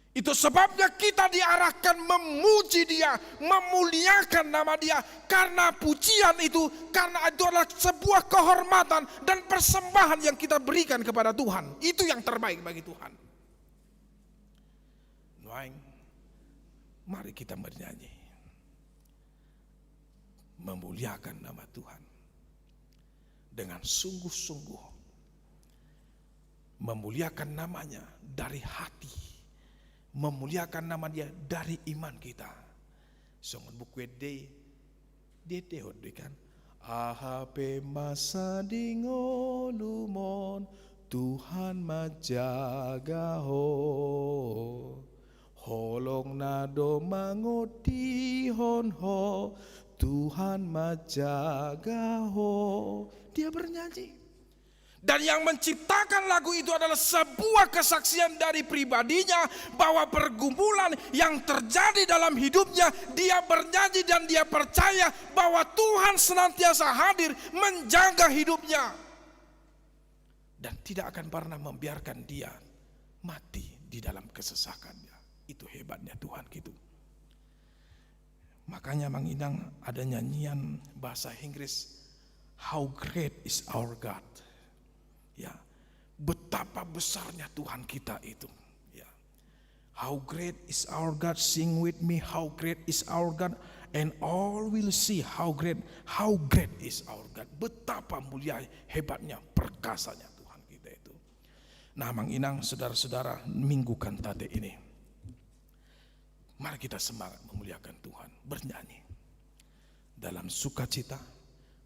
Itu sebabnya kita diarahkan memuji Dia, memuliakan nama Dia. Karena pujian itu, karena itu adalah sebuah kehormatan dan persembahan yang kita berikan kepada Tuhan. Itu yang terbaik bagi Tuhan. Mari kita bernyanyi, memuliakan nama Tuhan dengan sungguh-sungguh. Memuliakan namanya dari hati, memuliakan nama Dia dari iman kita. Songon buku de kan. Ahape masa dingo lumon, Tuhan majaga ho. Holong nado mangoti hon ho, Tuhan majaga ho. Dia bernyanyi. Dan yang menciptakan lagu itu adalah sebuah kesaksian dari pribadinya, bahwa pergumulan yang terjadi dalam hidupnya, dia bernyanyi dan dia percaya bahwa Tuhan senantiasa hadir menjaga hidupnya dan tidak akan pernah membiarkan dia mati di dalam kesesakannya. Itu hebatnya Tuhan gitu. Makanya Mang Inang ada nyanyian bahasa Inggris, How great is our God. Ya, betapa besarnya Tuhan kita itu. Ya, how great is our God, sing with me, how great is our God, and all will see how great is our God. Betapa mulia, hebatnya, perkasanya Tuhan kita itu. Nah, Mang Inang, saudara-saudara, minggu kantate ini, mari kita semangat memuliakan Tuhan, bernyanyi dalam sukacita,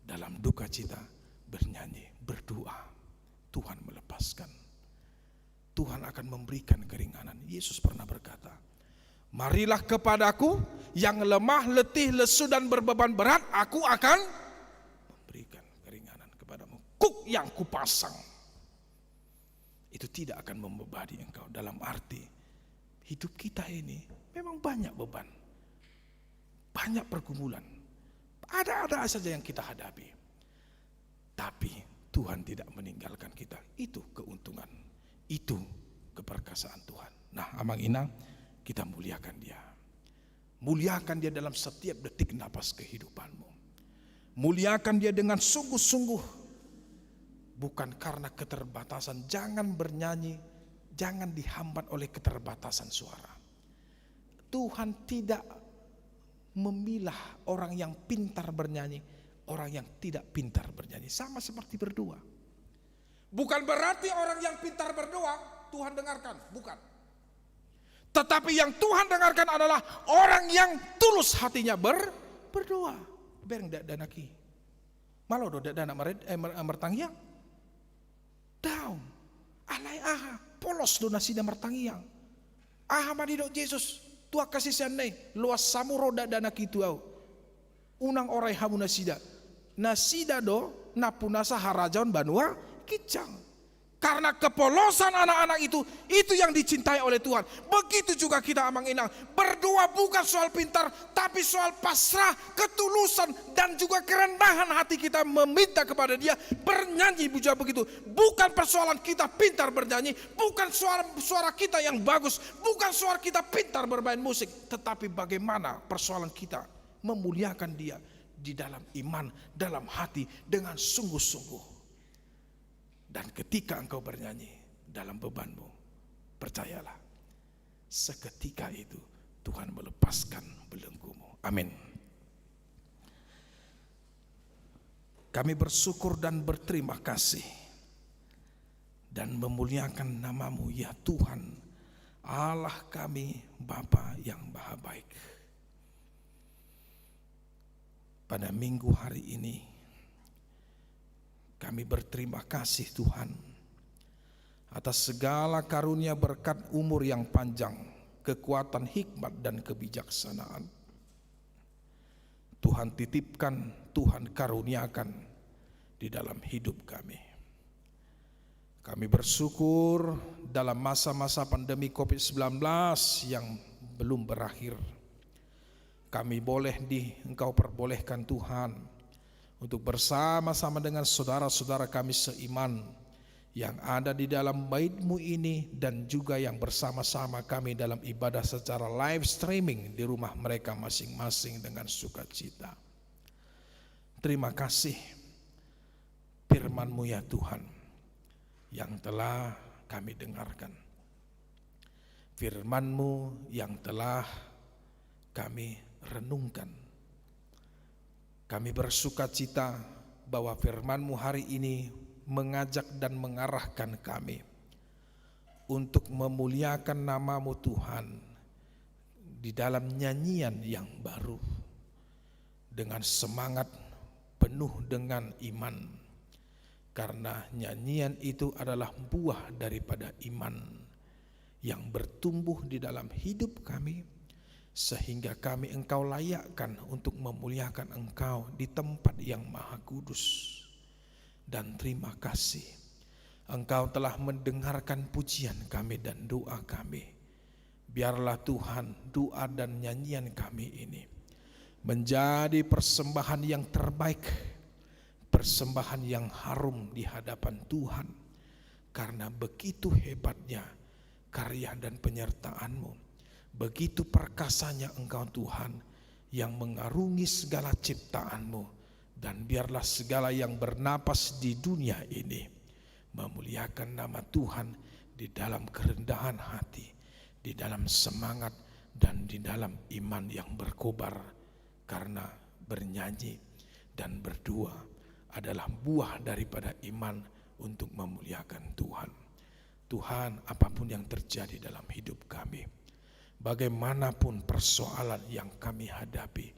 dalam duka cita, bernyanyi, berdoa. Tuhan melepaskan, Tuhan akan memberikan keringanan. Yesus pernah berkata, marilah kepadaku yang lemah, letih, lesu dan berbeban berat, aku akan memberikan keringanan kepadamu. Kuk yang kupasang itu tidak akan membebani engkau. Dalam arti hidup kita ini memang banyak beban, banyak pergumulan, ada saja yang kita hadapi, tapi Tuhan tidak meninggalkan kita. Itu keuntungan, itu keperkasaan Tuhan. Nah, Amang Inang, kita muliakan Dia. Muliakan Dia dalam setiap detik napas kehidupanmu. Muliakan Dia dengan sungguh-sungguh, bukan karena keterbatasan. Jangan bernyanyi, jangan dihambat oleh keterbatasan suara. Tuhan tidak memilah orang yang pintar bernyanyi, orang yang tidak pintar bernyanyi. Sama seperti berdoa. Bukan berarti orang yang pintar berdoa Tuhan dengarkan, bukan. Tetapi yang Tuhan dengarkan adalah orang yang tulus hatinya berdoa. Bereng danaki. Malau do dana mertangiang. Down. Alai aha, polos do nasida mertangiang. Aha madido Yesus, tua kasih sanai, luas samuro danaki tuau. Unang orai hamu nasida. Nasida do napunasa harajaon banua kicang. Karena kepolosan anak-anak itu yang dicintai oleh Tuhan. Begitu juga kita Amang Inang. Berdoa bukan soal pintar, tapi soal pasrah, ketulusan, dan juga kerendahan hati kita meminta kepada Dia. Bernyanyi juga begitu. Bukan persoalan kita pintar bernyanyi, bukan suara kita yang bagus, bukan suara kita pintar bermain musik, tetapi bagaimana persoalan kita memuliakan Dia di dalam iman, dalam hati, dengan sungguh-sungguh. Dan ketika engkau bernyanyi dalam bebanmu, percayalah, seketika itu Tuhan melepaskan belenggumu. Amin. Kami bersyukur dan berterima kasih dan memuliakan nama-Mu ya Tuhan, Allah kami, Bapa yang Maha Baik. Pada minggu hari ini kami berterima kasih Tuhan atas segala karunia berkat umur yang panjang, kekuatan hikmat dan kebijaksanaan. Tuhan titipkan, Tuhan karuniakan di dalam hidup kami. Kami bersyukur dalam masa-masa pandemi COVID-19 yang belum berakhir, kami Engkau perbolehkan Tuhan untuk bersama-sama dengan saudara-saudara kami seiman yang ada di dalam bait-Mu ini, dan juga yang bersama-sama kami dalam ibadah secara live streaming di rumah mereka masing-masing dengan sukacita. Terima kasih firman-Mu ya Tuhan yang telah kami dengarkan, firman-Mu yang telah kami renungkan. Kami bersukacita bahwa firman-Mu hari ini mengajak dan mengarahkan kami untuk memuliakan nama-Mu Tuhan di dalam nyanyian yang baru, dengan semangat penuh dengan iman. Karena nyanyian itu adalah buah daripada iman yang bertumbuh di dalam hidup kami, sehingga kami Engkau layakkan untuk memuliakan Engkau di tempat yang maha kudus. Dan terima kasih, Engkau telah mendengarkan pujian kami dan doa kami. Biarlah Tuhan doa dan nyanyian kami ini menjadi persembahan yang terbaik, persembahan yang harum di hadapan Tuhan. Karena begitu hebatnya karya dan penyertaan-Mu, begitu perkasanya Engkau Tuhan yang mengarungi segala ciptaan-Mu. Dan biarlah segala yang bernapas di dunia ini memuliakan nama Tuhan di dalam kerendahan hati, di dalam semangat, dan di dalam iman yang berkobar. Karena bernyanyi dan berdoa adalah buah daripada iman untuk memuliakan Tuhan. Tuhan, apapun yang terjadi dalam hidup kami, bagaimanapun persoalan yang kami hadapi,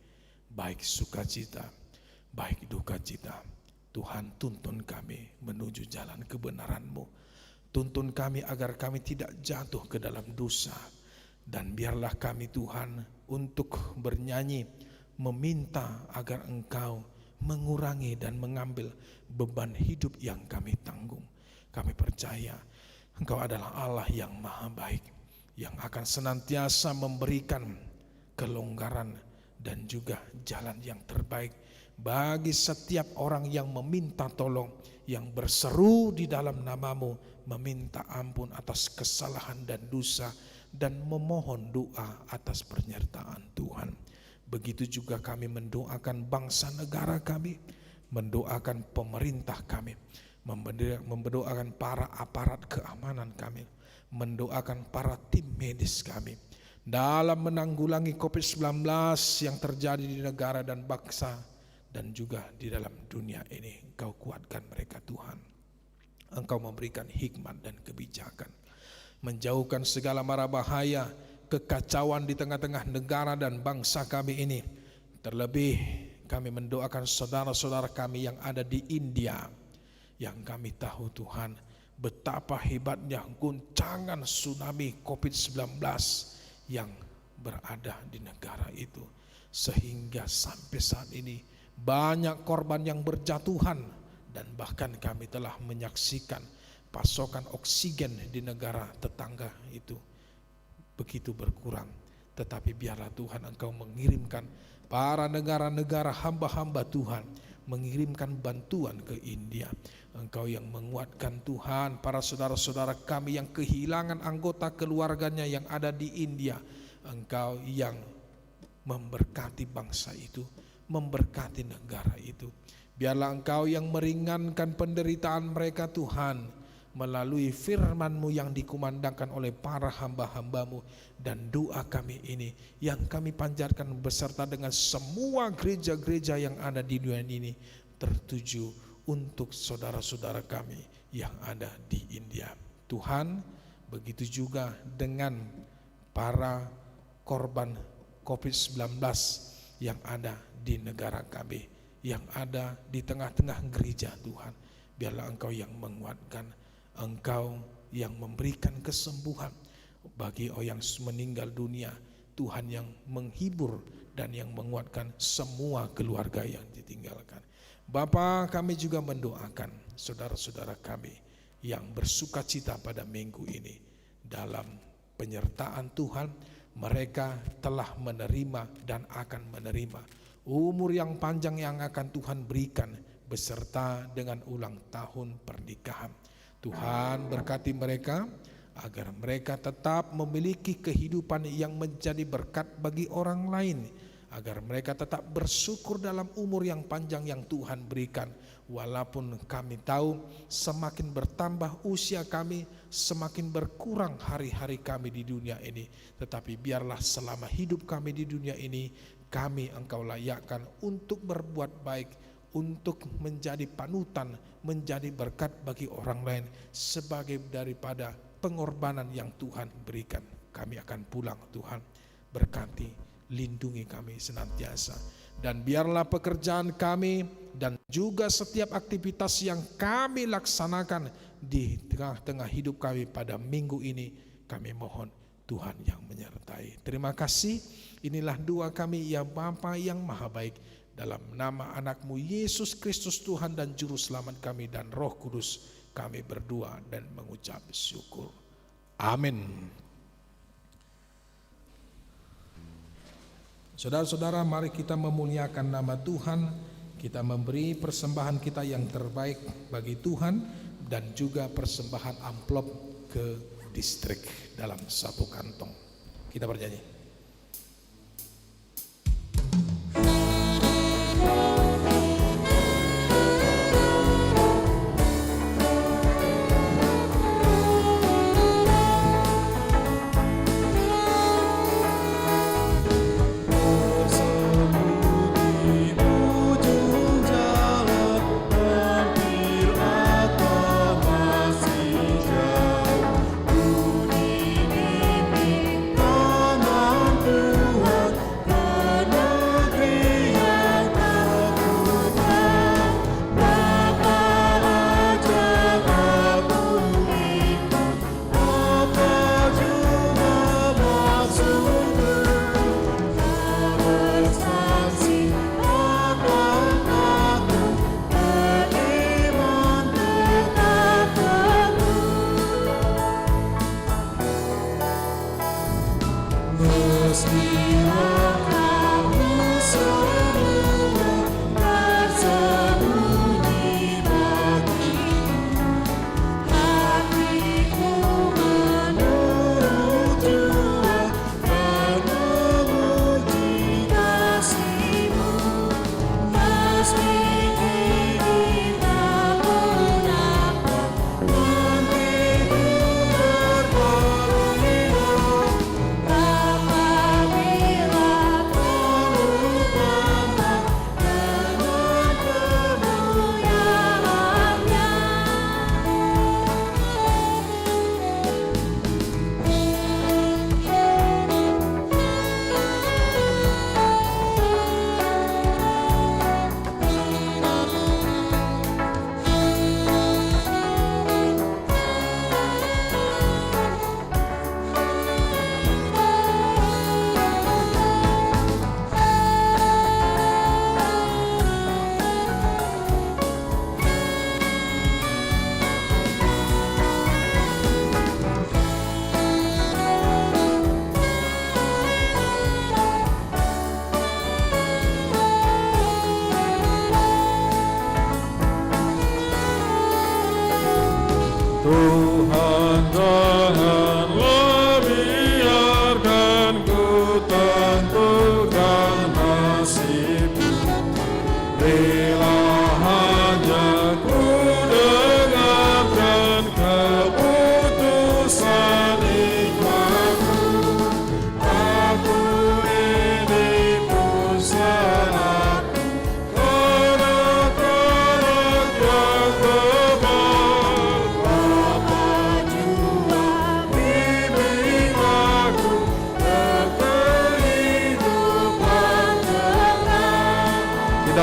baik sukacita, baik duka cita, Tuhan tuntun kami menuju jalan kebenaran-Mu. Tuntun kami agar kami tidak jatuh ke dalam dosa. Dan biarlah kami Tuhan untuk bernyanyi, meminta agar Engkau mengurangi dan mengambil beban hidup yang kami tanggung. Kami percaya Engkau adalah Allah yang maha baik, yang akan senantiasa memberikan kelonggaran dan juga jalan yang terbaik bagi setiap orang yang meminta tolong, yang berseru di dalam nama-Mu, meminta ampun atas kesalahan dan dosa, dan memohon doa atas penyertaan Tuhan. Begitu juga kami mendoakan bangsa negara kami, mendoakan pemerintah kami, mendoakan para aparat keamanan kami, mendoakan para tim medis kami dalam menanggulangi COVID-19 yang terjadi di negara dan bangsa dan juga di dalam dunia ini. Engkau kuatkan mereka Tuhan. Engkau memberikan hikmat dan kebijakan, menjauhkan segala mara bahaya, kekacauan di tengah-tengah negara dan bangsa kami ini. Terlebih kami mendoakan saudara-saudara kami yang ada di India, yang kami tahu Tuhan betapa hebatnya guncangan tsunami COVID-19 yang berada di negara itu, sehingga sampai saat ini banyak korban yang berjatuhan. Dan bahkan kami telah menyaksikan pasokan oksigen di negara tetangga itu begitu berkurang. Tetapi biarlah Tuhan Engkau mengirimkan para negara-negara hamba-hamba Tuhan, mengirimkan bantuan ke India. Engkau yang menguatkan Tuhan para saudara-saudara kami yang kehilangan anggota keluarganya yang ada di India. Engkau yang memberkati bangsa itu, memberkati negara itu. Biarlah Engkau yang meringankan penderitaan mereka Tuhan, melalui firman-Mu yang dikumandangkan oleh para hamba-hamba-Mu. Dan doa kami ini yang kami panjatkan beserta dengan semua gereja-gereja yang ada di dunia ini tertuju untuk saudara-saudara kami yang ada di India. Tuhan, begitu juga dengan para korban COVID-19 yang ada di negara kami, yang ada di tengah-tengah gereja Tuhan. Biarlah Engkau yang menguatkan, Engkau yang memberikan kesembuhan bagi orang yang meninggal dunia. Tuhan yang menghibur dan yang menguatkan semua keluarga yang ditinggalkan. Bapa, kami juga mendoakan saudara-saudara kami yang bersukacita pada minggu ini. Dalam penyertaan Tuhan, mereka telah menerima dan akan menerima umur yang panjang yang akan Tuhan berikan beserta dengan ulang tahun pernikahan. Tuhan berkati mereka agar mereka tetap memiliki kehidupan yang menjadi berkat bagi orang lain, agar mereka tetap bersyukur dalam umur yang panjang yang Tuhan berikan. Walaupun kami tahu semakin bertambah usia kami, semakin berkurang hari-hari kami di dunia ini, tetapi biarlah selama hidup kami di dunia ini, kami Engkau layakkan untuk berbuat baik, untuk menjadi panutan, menjadi berkat bagi orang lain, sebagai daripada pengorbanan yang Tuhan berikan. Kami akan pulang, Tuhan berkati, lindungi kami senantiasa. Dan biarlah pekerjaan kami dan juga setiap aktivitas yang kami laksanakan di tengah-tengah hidup kami pada minggu ini, kami mohon Tuhan yang menyertai. Terima kasih. Inilah doa kami ya Bapa yang maha baik, dalam nama anak-Mu Yesus Kristus Tuhan dan Juru Selamat kami dan Roh Kudus, kami berdoa dan mengucap syukur. Amin. Saudara-saudara, mari kita memuliakan nama Tuhan. Kita memberi persembahan kita yang terbaik bagi Tuhan, dan juga persembahan amplop ke distrik dalam satu kantong. Kita bernyanyi. Bapa bila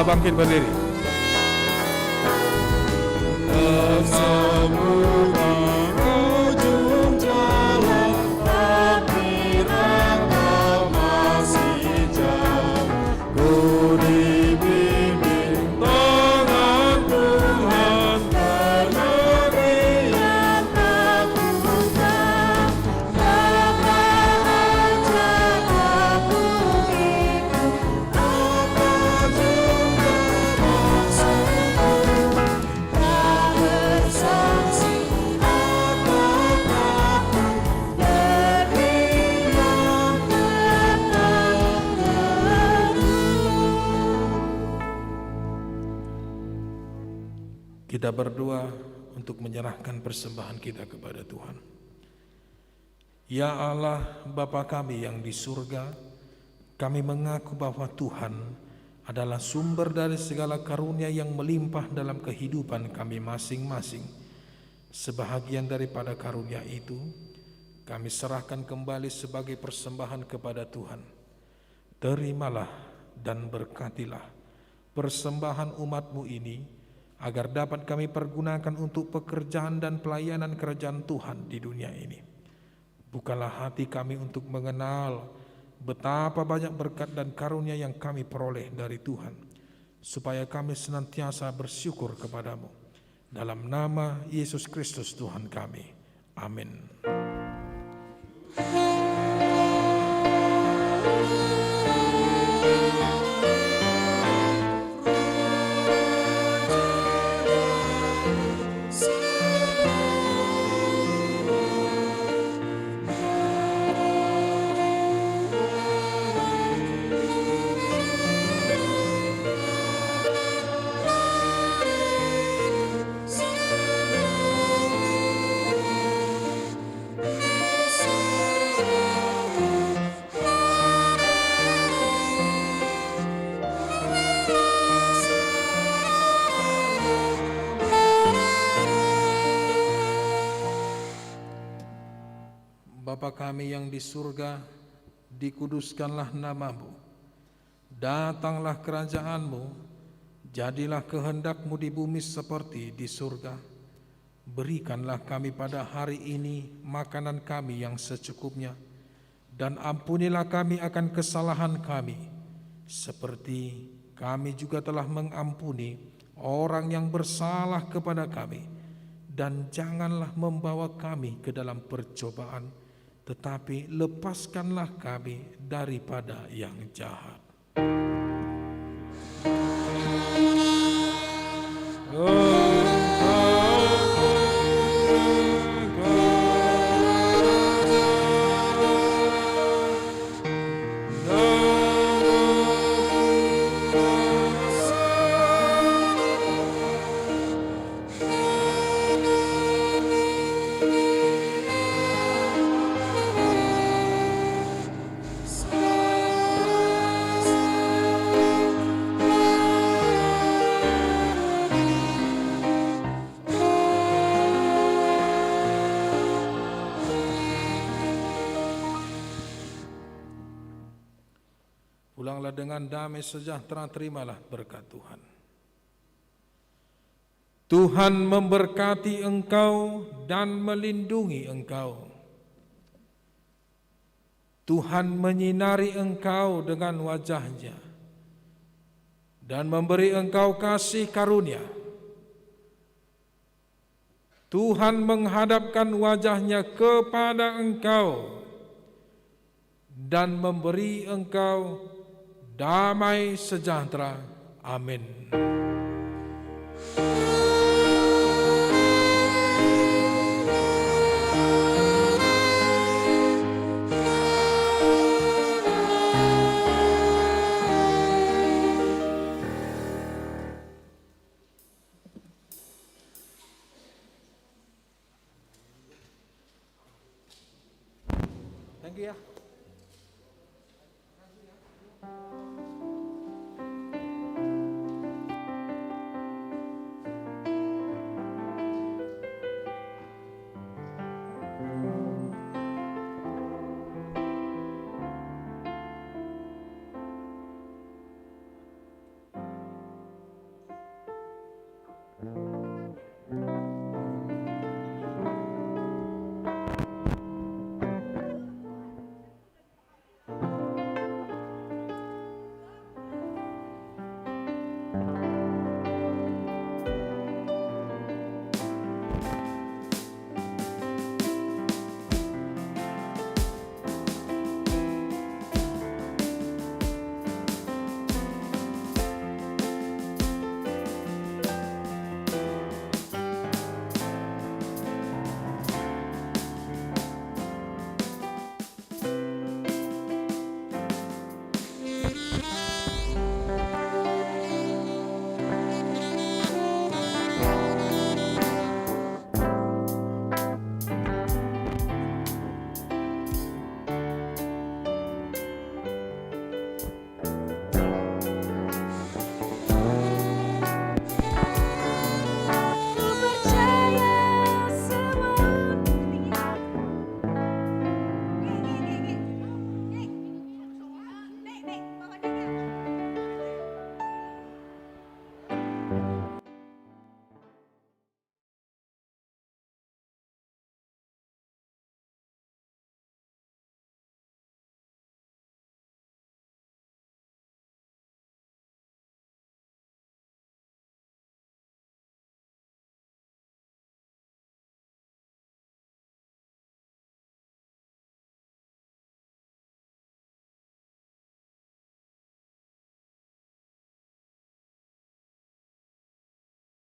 Sudah bangkit berdiri. Kita berdoa untuk menyerahkan persembahan kita kepada Tuhan. Ya Allah, Bapa kami yang di surga, kami mengaku bahwa Tuhan adalah sumber dari segala karunia yang melimpah dalam kehidupan kami masing-masing. Sebahagian daripada karunia itu, kami serahkan kembali sebagai persembahan kepada Tuhan. Terimalah dan berkatilah persembahan umat-Mu ini, agar dapat kami pergunakan untuk pekerjaan dan pelayanan kerajaan Tuhan di dunia ini. Bukalah hati kami untuk mengenal betapa banyak berkat dan karunia yang kami peroleh dari Tuhan, supaya kami senantiasa bersyukur kepadamu. Dalam nama Yesus Kristus Tuhan kami. Amin. Bapa kami yang di surga, dikuduskanlah nama-Mu. Datanglah kerajaan-Mu, jadilah kehendak-Mu di bumi seperti di surga. Berikanlah kami pada hari ini makanan kami yang secukupnya, dan ampunilah kami akan kesalahan kami, seperti kami juga telah mengampuni orang yang bersalah kepada kami. Dan janganlah membawa kami ke dalam percobaan, tetapi lepaskanlah kami daripada yang jahat. Pulanglah dengan damai sejahtera, terimalah berkat Tuhan. Tuhan memberkati engkau dan melindungi engkau. Tuhan menyinari engkau dengan wajah-Nya dan memberi engkau kasih karunia. Tuhan menghadapkan wajah-Nya kepada engkau dan memberi engkau damai sejahtera. Amin.